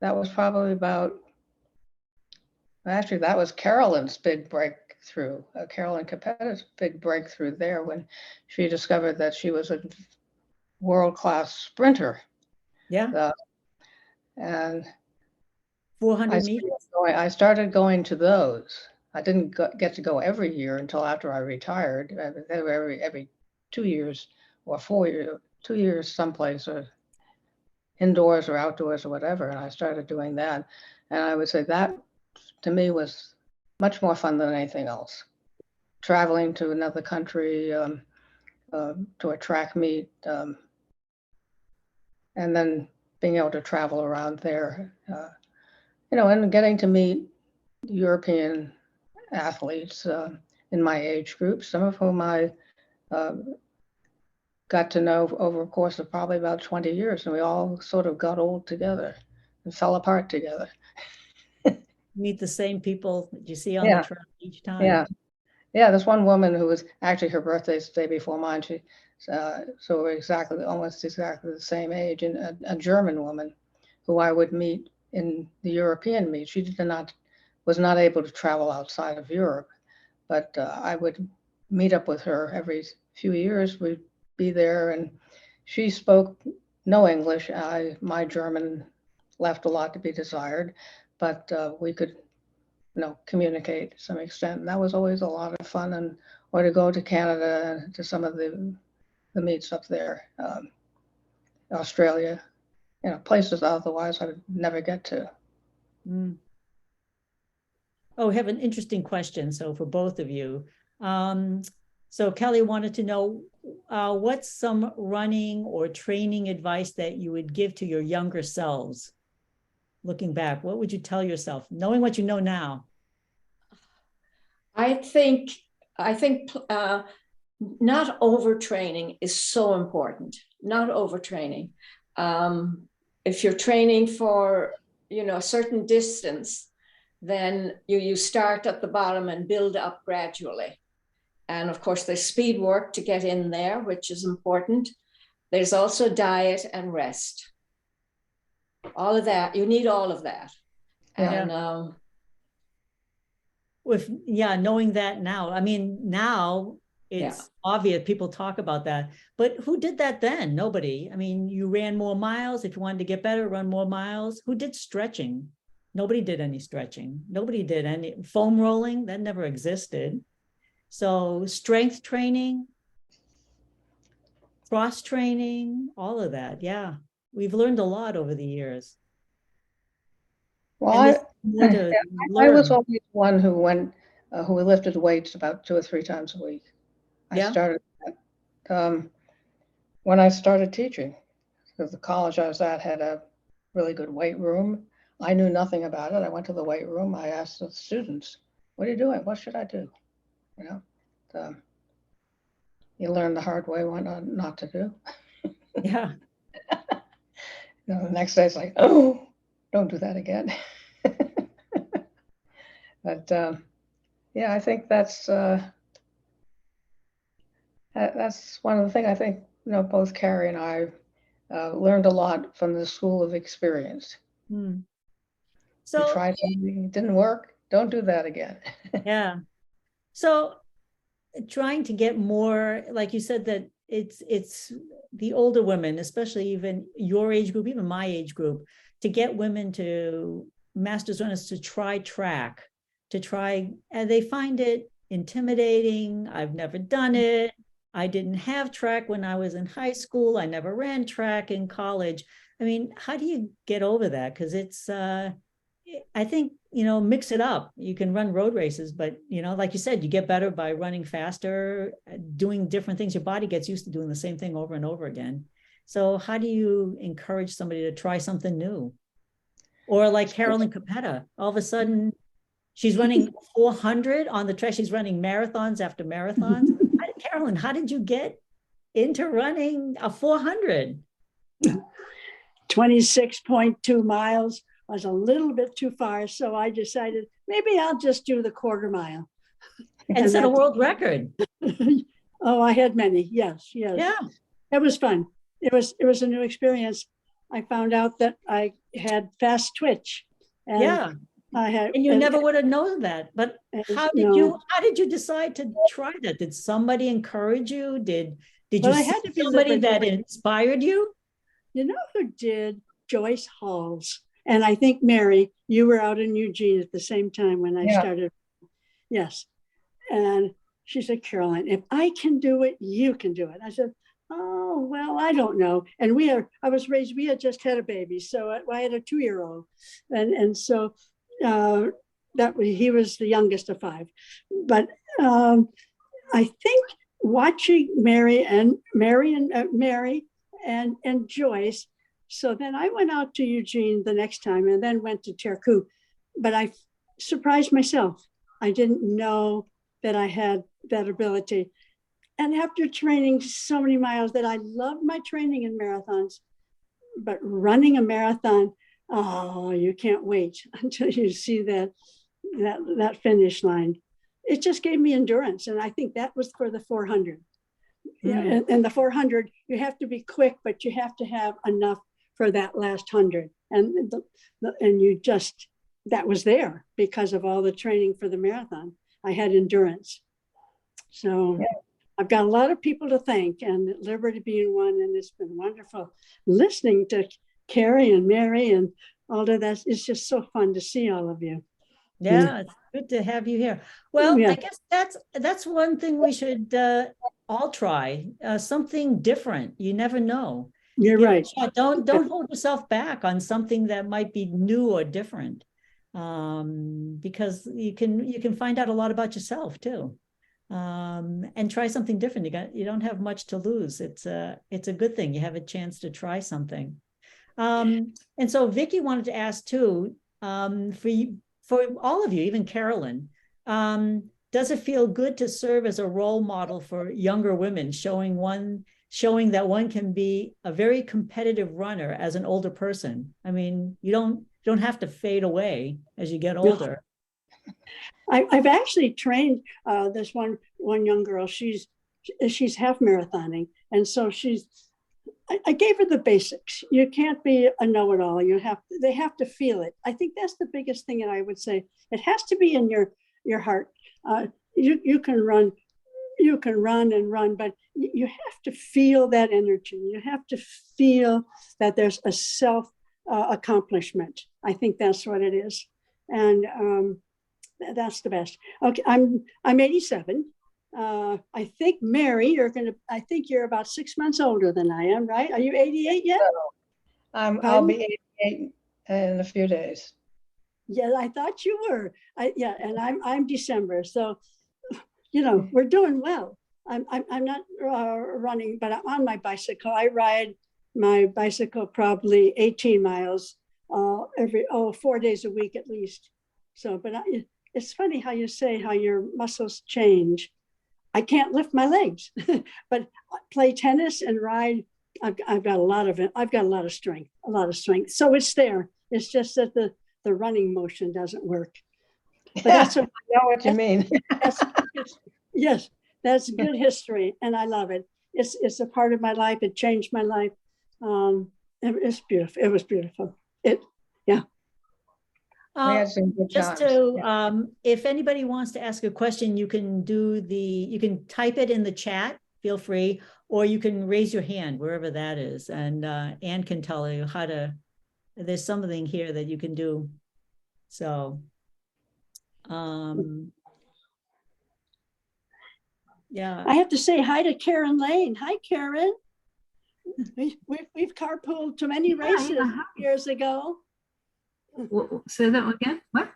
[SPEAKER 4] that was probably about, actually, that was Carolyn's big breakthrough, Carolyn Capetta's big breakthrough there when she discovered that she was a world-class sprinter.
[SPEAKER 2] Yeah,
[SPEAKER 4] And
[SPEAKER 2] 400 meters.
[SPEAKER 4] I started going to those. I didn't get to go every year until after I retired. They were every 2 years or 4 years, 2 years someplace, or indoors or outdoors or whatever. And I started doing that. And I would say that to me was much more fun than anything else. Traveling to another country, to a track meet, and then being able to travel around there, and getting to meet European athletes in my age group, some of whom I got to know over a course of probably about 20 years, and we all sort of got old together and fell apart together.
[SPEAKER 2] Meet the same people that you see on
[SPEAKER 4] Yeah.
[SPEAKER 2] the track each time.
[SPEAKER 4] Yeah, there's one woman who was actually, her birthday's the day before mine. So we're almost exactly the same age, and a German woman who I would meet in the European meet. She was not able to travel outside of Europe, but I would meet up with her every few years. We'd be there, and she spoke no English. My German left a lot to be desired, but we could communicate to some extent. And that was always a lot of fun, or to go to Canada and to some of the meets up there, Australia, places otherwise I would never get to.
[SPEAKER 2] Mm. Oh, we have an interesting question. So for both of you. So Kelly wanted to know what's some running or training advice that you would give to your younger selves? Looking back, what would you tell yourself, knowing what you know now?
[SPEAKER 5] I think not overtraining is so important. Not overtraining. If you're training for a certain distance, then you start at the bottom and build up gradually. And of course, there's speed work to get in there, which is important. There's also diet and rest. All of that, you need all of that. And
[SPEAKER 2] knowing that now, I mean, now it's obvious people talk about that, but who did that then? Nobody. I mean, you ran more miles. If you wanted to get better, run more miles. Who did stretching? Nobody did any stretching. Nobody did any foam rolling. That never existed. So strength training, cross training, all of that. Yeah. We've learned a lot over the years.
[SPEAKER 4] Well, I was always one who lifted weights about 2 or 3 times a week. I started when I started teaching, because the college I was at had a really good weight room. I knew nothing about it. I went to the weight room. I asked the students, "What are you doing? What should I do?" You learn the hard way what not to do.
[SPEAKER 2] Yeah.
[SPEAKER 4] The next day it's like, "Oh, don't do that again." But I think that's one of the things. I think both Carrie and I learned a lot from the school of experience. So you try something, it didn't work, don't do that again.
[SPEAKER 2] Yeah. So trying to get more, like you said, that it's the older women, especially even your age group, even my age group, to get women to masters runners to try track, and they find it intimidating. I've never done it. I didn't have track when I was in high school. I never ran track in college. I mean, how do you get over that? Because it's, I think, mix it up. You can run road races, but, like you said, you get better by running faster, doing different things. Your body gets used to doing the same thing over and over again. So how do you encourage somebody to try something new? Or like Carolyn Capetta, all of a sudden she's running 400 on the track. She's running marathons after marathons. Carolyn, how did you get into running a 400?
[SPEAKER 7] 26.2 miles was a little bit too far. So I decided maybe I'll just do the quarter mile.
[SPEAKER 2] And set a world record.
[SPEAKER 7] Oh, I had many. Yes.
[SPEAKER 2] Yeah.
[SPEAKER 7] It was fun. It was a new experience. I found out that I had fast twitch. And
[SPEAKER 2] Yeah,
[SPEAKER 7] I had,
[SPEAKER 2] and you never would have known that. But how
[SPEAKER 7] no.
[SPEAKER 2] did you decide to try that? Did somebody encourage you? Did you
[SPEAKER 7] Well, I
[SPEAKER 2] see
[SPEAKER 7] had to be
[SPEAKER 2] somebody that
[SPEAKER 7] liberated.
[SPEAKER 2] inspired you?
[SPEAKER 7] You know who did? Joyce Halls. And I think, Mary, you were out in Eugene at the same time when I started. Yes. And she said, Caroline, if I can do it, you can do it. I said, oh, well, I don't know. And we had just had a baby. So I had a 2-year-old. And so he was the youngest of 5. But I think watching Mary and Joyce. So then I went out to Eugene the next time and then went to Turku. But I surprised myself. I didn't know that I had that ability. And after training so many miles, that I loved my training in marathons, but running a marathon, oh, you can't wait until you see that finish line. It just gave me endurance. And I think that was for the 400. Yeah, and the 400, you have to be quick, but you have to have enough for that last 100. And that was there because of all the training for the marathon. I had endurance. So I've got a lot of people to thank, and Liberty being one, and it's been wonderful listening to Carrie and Mary and all of that. It's just so fun to see all of you.
[SPEAKER 2] Yeah, it's good to have you here. Well, I guess that's one thing we should all try, something different. You never know.
[SPEAKER 7] You're right.
[SPEAKER 2] Don't hold yourself back on something that might be new or different, because you can find out a lot about yourself too, and try something different. You don't have much to lose. It's a good thing. You have a chance to try something. And so Vicki wanted to ask too, for all of you, even Carolyn, does it feel good to serve as a role model for younger women, showing that one can be a very competitive runner as an older person? I mean, you don't have to fade away as you get older.
[SPEAKER 7] I've actually trained this one young girl. She's half marathoning, and so I gave her the basics. You can't be a know-it-all. They have to feel it. I think that's the biggest thing that I would say. It has to be in your heart. You can run and run, but you have to feel that energy. You have to feel that there's a self accomplishment. I think that's what it is, and that's the best. Okay, I'm 87. I think, Mary, I think you're about 6 months older than I am, right? Are you 88 yet?
[SPEAKER 4] I'll be 88 in a few days.
[SPEAKER 7] Yeah, I thought you were. And I'm December. So, we're doing well. I'm not running, but I'm on my bicycle. I ride my bicycle probably 18 miles 4 days a week at least. So, but it's funny how you say how your muscles change. I can't lift my legs, but play tennis and ride. I've got a lot of strength, So it's there. It's just that the running motion doesn't work. But
[SPEAKER 4] I know what you mean.
[SPEAKER 7] Yes, that's good history, and I love it. It's a part of my life. It changed my life. It's beautiful. It was beautiful.
[SPEAKER 4] We had some good
[SPEAKER 2] Just
[SPEAKER 4] times.
[SPEAKER 2] to, if anybody wants to ask a question, you can type it in the chat, feel free, or you can raise your hand wherever that is. And Anne can tell you there's something here that you can do. So, yeah.
[SPEAKER 7] I have to say hi to Karen Lane. Hi, Karen. We've carpooled to many races years ago.
[SPEAKER 6] Say that again. What?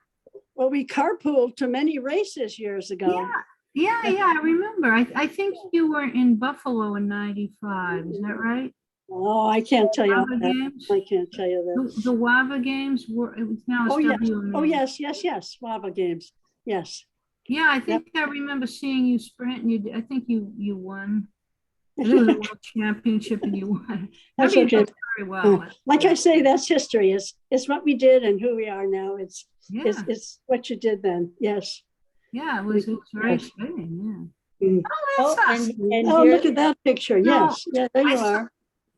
[SPEAKER 7] Well, we carpooled to many races years ago.
[SPEAKER 6] Yeah, I remember. I think you were in Buffalo in '95. Is that right?
[SPEAKER 7] Oh, I can't tell you
[SPEAKER 6] WAVA
[SPEAKER 7] that.
[SPEAKER 6] games?
[SPEAKER 7] I can't tell you that.
[SPEAKER 6] The WAVA games were. It was now. WMA.
[SPEAKER 7] Oh yes. WAVA games. Yes.
[SPEAKER 6] Yeah, I think I remember seeing you sprint. And I think you won. It was a world championship, and you won.
[SPEAKER 7] That's
[SPEAKER 6] I mean,
[SPEAKER 7] okay.
[SPEAKER 6] you did very well.
[SPEAKER 7] Like I say, that's history. It's what we did and who we are now. It's what you did then. Yes.
[SPEAKER 6] Yeah, it was very exciting. Yeah.
[SPEAKER 7] Mm.
[SPEAKER 6] Oh, that's us.
[SPEAKER 2] And
[SPEAKER 7] Oh, look at that picture. Yes. Yeah, there you are.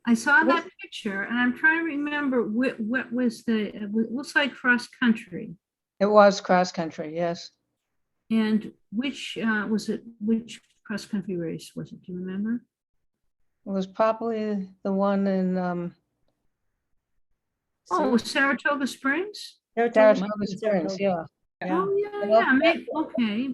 [SPEAKER 6] I saw that picture and I'm trying to remember what was it looks like cross country.
[SPEAKER 4] It was cross country, yes.
[SPEAKER 6] And which which cross country race was it? Do you remember?
[SPEAKER 4] It was probably the one in
[SPEAKER 6] Oh, Saratoga Springs?
[SPEAKER 4] Saratoga Springs, yeah.
[SPEAKER 2] Yeah.
[SPEAKER 6] Oh, yeah,
[SPEAKER 4] Well,
[SPEAKER 6] yeah, maybe, okay.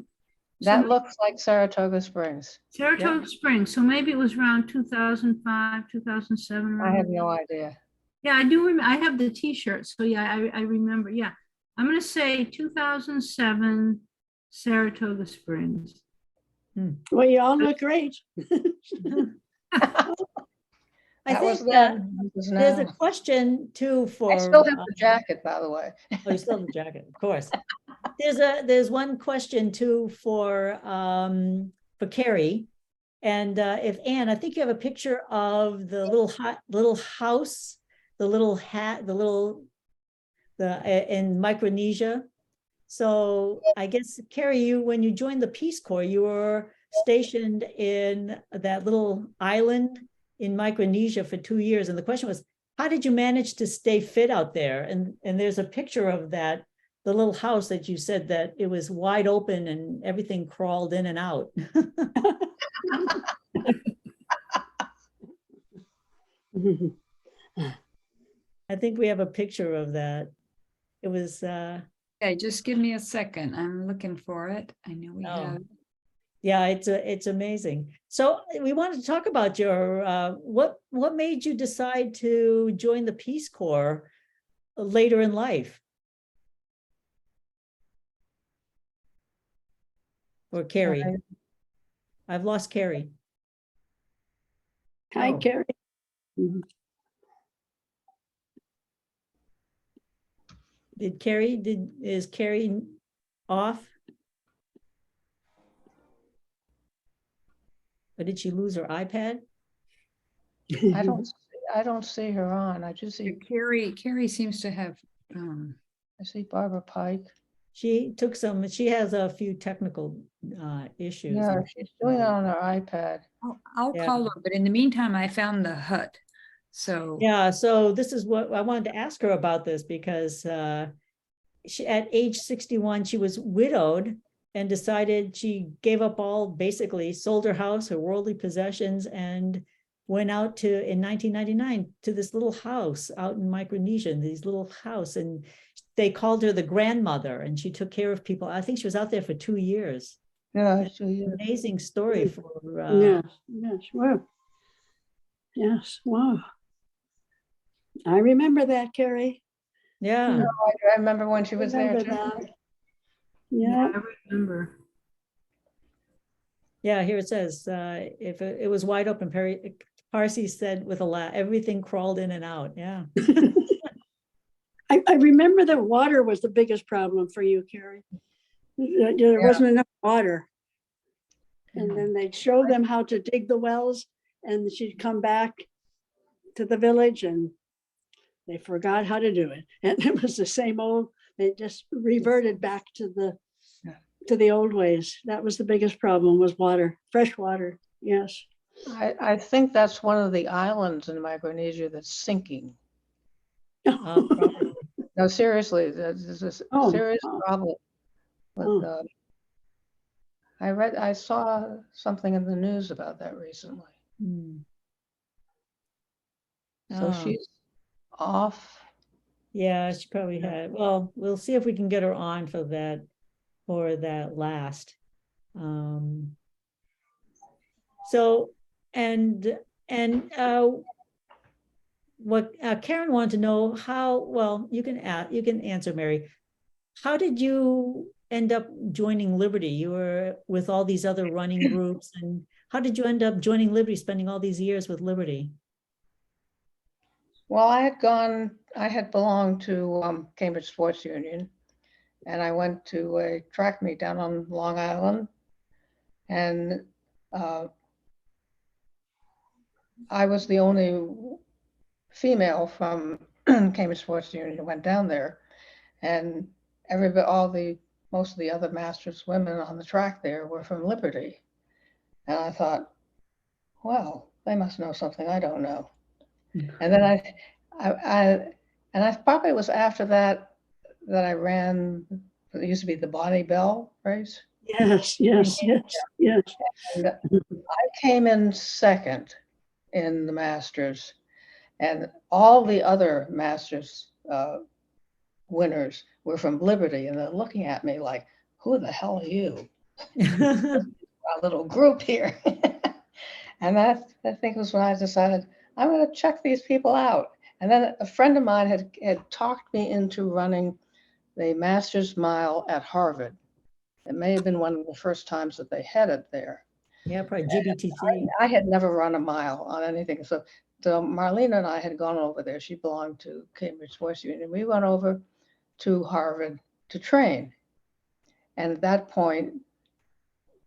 [SPEAKER 4] That
[SPEAKER 6] So
[SPEAKER 4] looks like Saratoga Springs.
[SPEAKER 6] Saratoga Springs, so maybe it was around 2005, 2007.
[SPEAKER 4] I have no idea.
[SPEAKER 6] Yeah, I do remember, I have the t-shirt, so yeah, I remember, yeah. I'm gonna say 2007 Saratoga Springs.
[SPEAKER 7] Well, you all look great.
[SPEAKER 2] I
[SPEAKER 4] That was
[SPEAKER 2] think
[SPEAKER 4] then, this is
[SPEAKER 2] there's a
[SPEAKER 4] now.
[SPEAKER 2] question too for.
[SPEAKER 4] I still have the jacket, by the way.
[SPEAKER 2] Oh, you still have the jacket, of course. There's one question too for Carrie. And if Anne, I think you have a picture of the little house, the little hat, in Micronesia. So I guess Carrie, when you joined the Peace Corps, you were stationed in that little island in Micronesia for 2 years. And the question was, how did you manage to stay fit out there? And there's a picture of that, the little house that you said that it was wide open and everything crawled in and out. I think we have a picture of that. It was
[SPEAKER 3] Okay, just give me a second. I'm looking for it. I know we have.
[SPEAKER 2] yeah, it's amazing. So we wanted to talk about your what made you decide to join the Peace Corps later in life? Or Carrie? I've lost Carrie.
[SPEAKER 7] Hi,
[SPEAKER 2] Oh.
[SPEAKER 7] Carrie. Mhm.
[SPEAKER 2] Is Carrie off? Or did she lose her iPad?
[SPEAKER 4] I don't see her on. I just see,
[SPEAKER 3] Carrie seems to have,
[SPEAKER 4] I see Barbara Pike.
[SPEAKER 2] She has a few technical issues.
[SPEAKER 4] Yeah, she's doing it on her iPad.
[SPEAKER 3] I'll
[SPEAKER 2] Yeah.
[SPEAKER 3] call her, but in the meantime, I found the hut. So
[SPEAKER 2] Yeah, so this is what I wanted to ask her about this because she, at age 61, she was widowed and decided she gave up all, basically sold her house, her worldly possessions, and went out in 1999 to this little house out in Micronesia, this little house. And they called her the grandmother and she took care of people. I think she was out there for 2 years.
[SPEAKER 4] Yeah, she,
[SPEAKER 2] Amazing story for,
[SPEAKER 7] Yes, yes, wow. Yes, wow. I remember that, Carrie.
[SPEAKER 2] yeah.
[SPEAKER 4] I remember when she was there
[SPEAKER 7] Remember
[SPEAKER 4] too.
[SPEAKER 7] that. Yeah,
[SPEAKER 6] I remember.
[SPEAKER 2] Yeah, here it says, if it was wide open, Parsi said with a laugh, everything crawled in and out. Yeah.
[SPEAKER 7] I remember that water was the biggest problem for you, Carrie. There wasn't enough water. And then they'd show them how to dig the wells and she'd come back to the village and they forgot how to do it. And it was the same old, they just reverted back to the old ways. That was the biggest problem, was water, fresh water. Yes.
[SPEAKER 4] I think that's one of the islands in Micronesia that's sinking.
[SPEAKER 2] Probably.
[SPEAKER 4] No, seriously, there's a
[SPEAKER 7] Oh,
[SPEAKER 4] serious
[SPEAKER 7] oh.
[SPEAKER 4] problem with, I saw something in the news about that recently.
[SPEAKER 2] Hmm.
[SPEAKER 4] So
[SPEAKER 2] Oh.
[SPEAKER 4] she's off.
[SPEAKER 2] Yeah, she probably had. Well, we'll see if we can get her on for that last. So, what Karen wanted to know, how, well, you can answer, Mary. How did you end up joining Liberty? You were with all these other running groups, and how did you end up joining Liberty, spending all these years with Liberty?
[SPEAKER 4] Well, I had belonged to Cambridge Sports Union, and I went to a track meet down on Long Island, and I was the only female from Cambridge Sports Union who went down there, and most of the other masters women on the track there were from Liberty, and I thought, well, they must know something I don't know. And then I probably was after that I ran, it used to be the Bonnie Bell race.
[SPEAKER 7] Yes, yes, yes, yes.
[SPEAKER 4] And I came in second in the Masters, and all the other Masters winners were from Liberty, and they're looking at me like, who the hell are you? Our little group here. And that, I think, was when I decided I'm going to check these people out. And then a friend of mine had talked me into running the Masters Mile at Harvard. It may have been one of the first times that they had it there.
[SPEAKER 2] Yeah, probably GBTC.
[SPEAKER 4] I had never run a mile on anything. So Marlena and I had gone over there. She belonged to Cambridge Voice Union. We went over to Harvard to train. And at that point,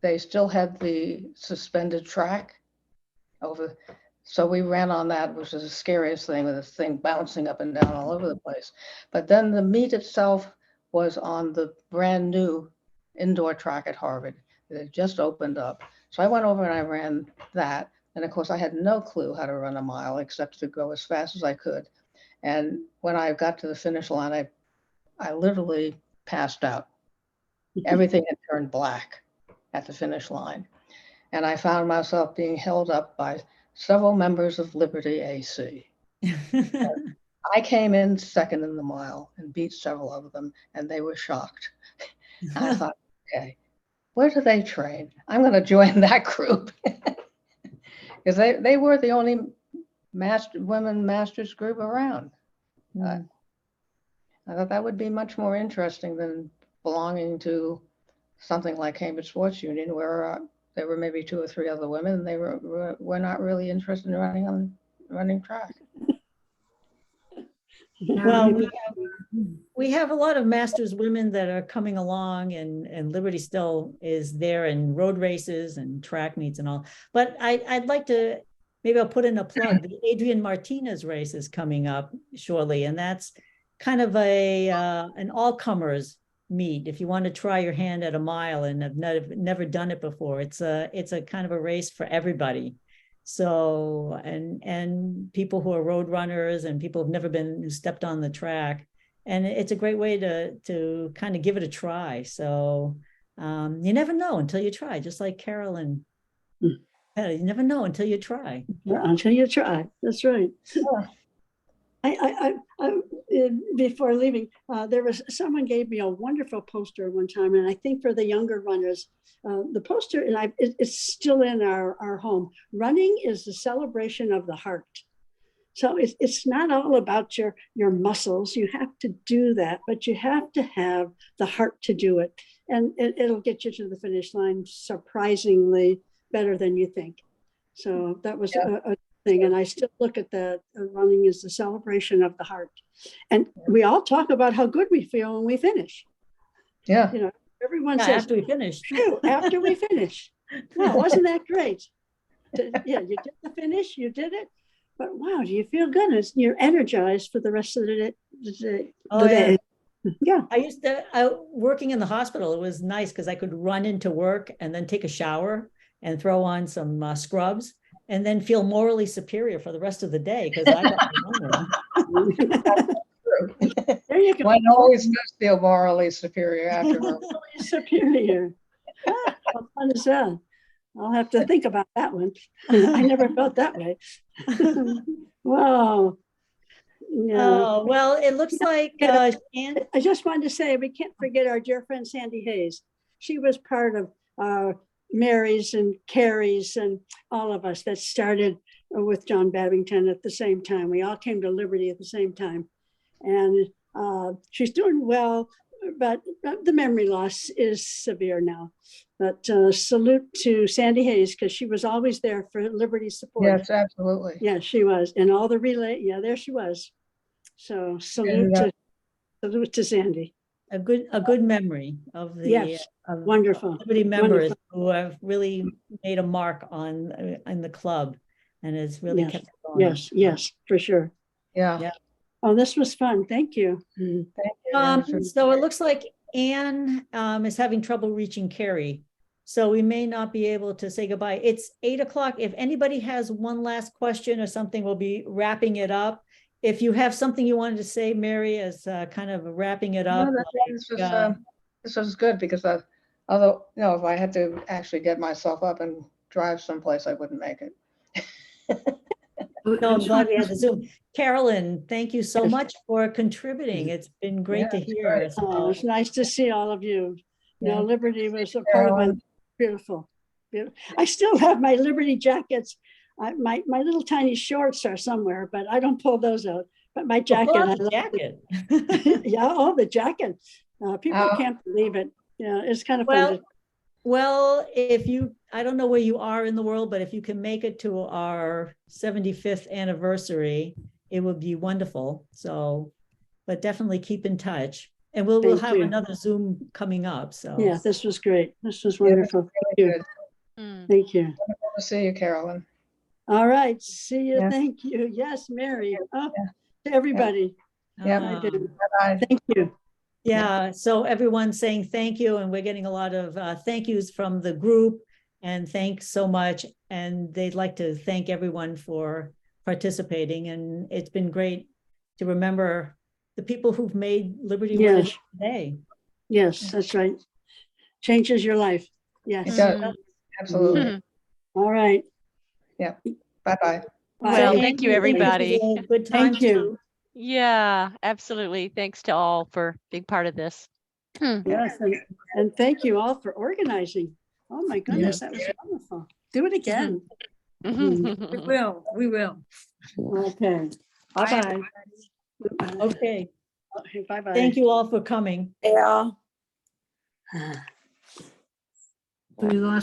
[SPEAKER 4] they still had the suspended track over. So we ran on that, which was the scariest thing, with this thing bouncing up and down all over the place. But then the meet itself was on the brand new indoor track at Harvard. It had just opened up. So I went over and I ran that. And of course, I had no clue how to run a mile except to go as fast as I could. And when I got to the finish line, I literally passed out. Everything had turned black at the finish line. And I found myself being held up by several members of Liberty AC. I came in second in the mile and beat several of them, and they were shocked. And I thought, okay, where do they train? I'm going to join that group. Because they were the only women masters group around. I thought that would be much more interesting than belonging to something like Cambridge Sports Union, where there were maybe 2 or 3 other women, and they were not really interested in running track.
[SPEAKER 2] Well, we have a lot of Masters women that are coming along, and Liberty still is there in road races and track meets and all. But I'd like to, maybe I'll put in a plug. The Adrian Martinez race is coming up shortly, and that's kind of an all-comers meet. If you want to try your hand at a mile and have never done it before, it's a kind of a race for everybody. So, and people who are road runners and people who've never who stepped on the track, and it's a great way to kind of give it a try. So you never know until you try, just like Carolyn. You never know until you try.
[SPEAKER 7] Until you try. That's right.
[SPEAKER 4] Yeah.
[SPEAKER 7] I before leaving, there was someone gave me a wonderful poster one time, and I think for the younger runners, the poster, and it's still in our home. Running is the celebration of the heart. So it's not all about your muscles. You have to do that, but you have to have the heart to do it, and it'll get you to the finish line surprisingly better than you think. So that was a thing, and I still look at that. Running is the celebration of the heart, and we all talk about how good we feel when we finish.
[SPEAKER 4] Yeah,
[SPEAKER 7] you know, everyone says
[SPEAKER 2] after we finish.
[SPEAKER 7] After we finish. Wow, wasn't that great? Yeah, you did the finish, you did it, but wow, do you feel good? You're energized for the rest of the day.
[SPEAKER 2] Yeah.
[SPEAKER 7] Yeah.
[SPEAKER 2] Working in the hospital, it was nice because I could run into work and then take a shower and throw on some scrubs, and then feel morally superior for the rest of the day because I got my
[SPEAKER 7] There you go.
[SPEAKER 4] One always does feel morally superior after.
[SPEAKER 7] Morally superior. How fun is that? I'll have to think about that one. I never felt that way. Wow. Yeah.
[SPEAKER 2] Oh, well, it looks like
[SPEAKER 7] I just wanted to say we can't forget our dear friend Sandy Hayes. She was part of Mary's and Carrie's and all of us that started with John Babington at the same time. We all came to Liberty at the same time. And she's doing well, but the memory loss is severe now. But salute to Sandy Hayes, because she was always there for Liberty support.
[SPEAKER 4] Yes, absolutely.
[SPEAKER 7] Yeah, she was. And all the relay, yeah, there she was. So salute to Sandy.
[SPEAKER 2] a good memory of the
[SPEAKER 7] Yes,
[SPEAKER 2] of
[SPEAKER 7] wonderful.
[SPEAKER 2] Liberty members
[SPEAKER 7] Wonderful.
[SPEAKER 2] who have really made a mark in the club, and has really
[SPEAKER 7] Yes.
[SPEAKER 2] kept it going.
[SPEAKER 7] Yes, for sure.
[SPEAKER 4] Yeah.
[SPEAKER 7] Oh, this was fun. Thank you.
[SPEAKER 4] Thank you.
[SPEAKER 2] So it looks like Anne is having trouble reaching Carrie. So we may not be able to say goodbye. It's 8 o'clock. If anybody has one last question or something, we'll be wrapping it up. If you have something you wanted to say, Mary, as kind of wrapping it up.
[SPEAKER 4] No, this was good because although, if I had to actually get myself up and drive someplace, I wouldn't make it.
[SPEAKER 2] No, I'm glad we had the Zoom. Carolyn, thank you so much for contributing. It's been great to
[SPEAKER 4] Yeah, it's
[SPEAKER 2] hear.
[SPEAKER 4] great.
[SPEAKER 2] as
[SPEAKER 7] Oh,
[SPEAKER 2] well.
[SPEAKER 7] it's nice to see all of you.
[SPEAKER 4] Yeah.
[SPEAKER 7] Liberty was a part of my
[SPEAKER 4] Carolyn.
[SPEAKER 7] beautiful. I still have my Liberty jackets. My little tiny shorts are somewhere, but I don't pull those out. But my
[SPEAKER 2] Well,
[SPEAKER 7] jacket,
[SPEAKER 2] pull out
[SPEAKER 7] I
[SPEAKER 2] the
[SPEAKER 7] love
[SPEAKER 2] jacket.
[SPEAKER 7] it. Yeah, oh, the jacket. People
[SPEAKER 4] Oh.
[SPEAKER 7] can't believe it. Yeah, it's kind of fun.
[SPEAKER 2] Well, if you, I don't know where you are in the world, but if you can make it to our 75th anniversary, it would be wonderful. So, but definitely keep in touch. And we'll
[SPEAKER 7] Thank
[SPEAKER 2] have
[SPEAKER 7] you.
[SPEAKER 2] another Zoom coming up. So
[SPEAKER 7] Yeah, this was great. This was
[SPEAKER 4] Yeah, that's
[SPEAKER 7] wonderful.
[SPEAKER 4] really
[SPEAKER 7] Thank you.
[SPEAKER 1] Mm.
[SPEAKER 7] Thank you.
[SPEAKER 4] Wonderful to see you, Carolyn.
[SPEAKER 7] All right. See you.
[SPEAKER 4] Yeah.
[SPEAKER 7] Thank you. Yes, Mary. Oh,
[SPEAKER 4] Yeah.
[SPEAKER 7] to everybody.
[SPEAKER 4] Yeah.
[SPEAKER 7] I do.
[SPEAKER 4] Bye-bye.
[SPEAKER 7] Thank you.
[SPEAKER 2] yeah, so everyone's saying thank you, and we're getting a lot of thank yous from the group, and thanks so much. And they'd like to thank everyone for participating, and it's been great to remember the people who've made Liberty what it is
[SPEAKER 7] Yes.
[SPEAKER 2] today.
[SPEAKER 7] Yes, that's right. Changes your life. Yes.
[SPEAKER 4] It does.
[SPEAKER 1] Mhm.
[SPEAKER 4] Absolutely.
[SPEAKER 1] Mhm.
[SPEAKER 7] All right.
[SPEAKER 4] Bye-bye.
[SPEAKER 7] Bye.
[SPEAKER 1] Well,
[SPEAKER 2] So
[SPEAKER 1] thank you,
[SPEAKER 2] Andy, this was
[SPEAKER 1] everybody.
[SPEAKER 2] a good time
[SPEAKER 7] Thank you.
[SPEAKER 2] to
[SPEAKER 1] Yeah, absolutely. Thanks to all for being part of this.
[SPEAKER 7] Yes, and thank you all for organizing. Oh my goodness, that was wonderful. Do it again.
[SPEAKER 3] We will, we will.
[SPEAKER 7] Okay. Bye-bye.
[SPEAKER 2] okay.
[SPEAKER 7] Okay, bye-bye.
[SPEAKER 2] Thank you all for coming.
[SPEAKER 7] Yeah.
[SPEAKER 6] We lost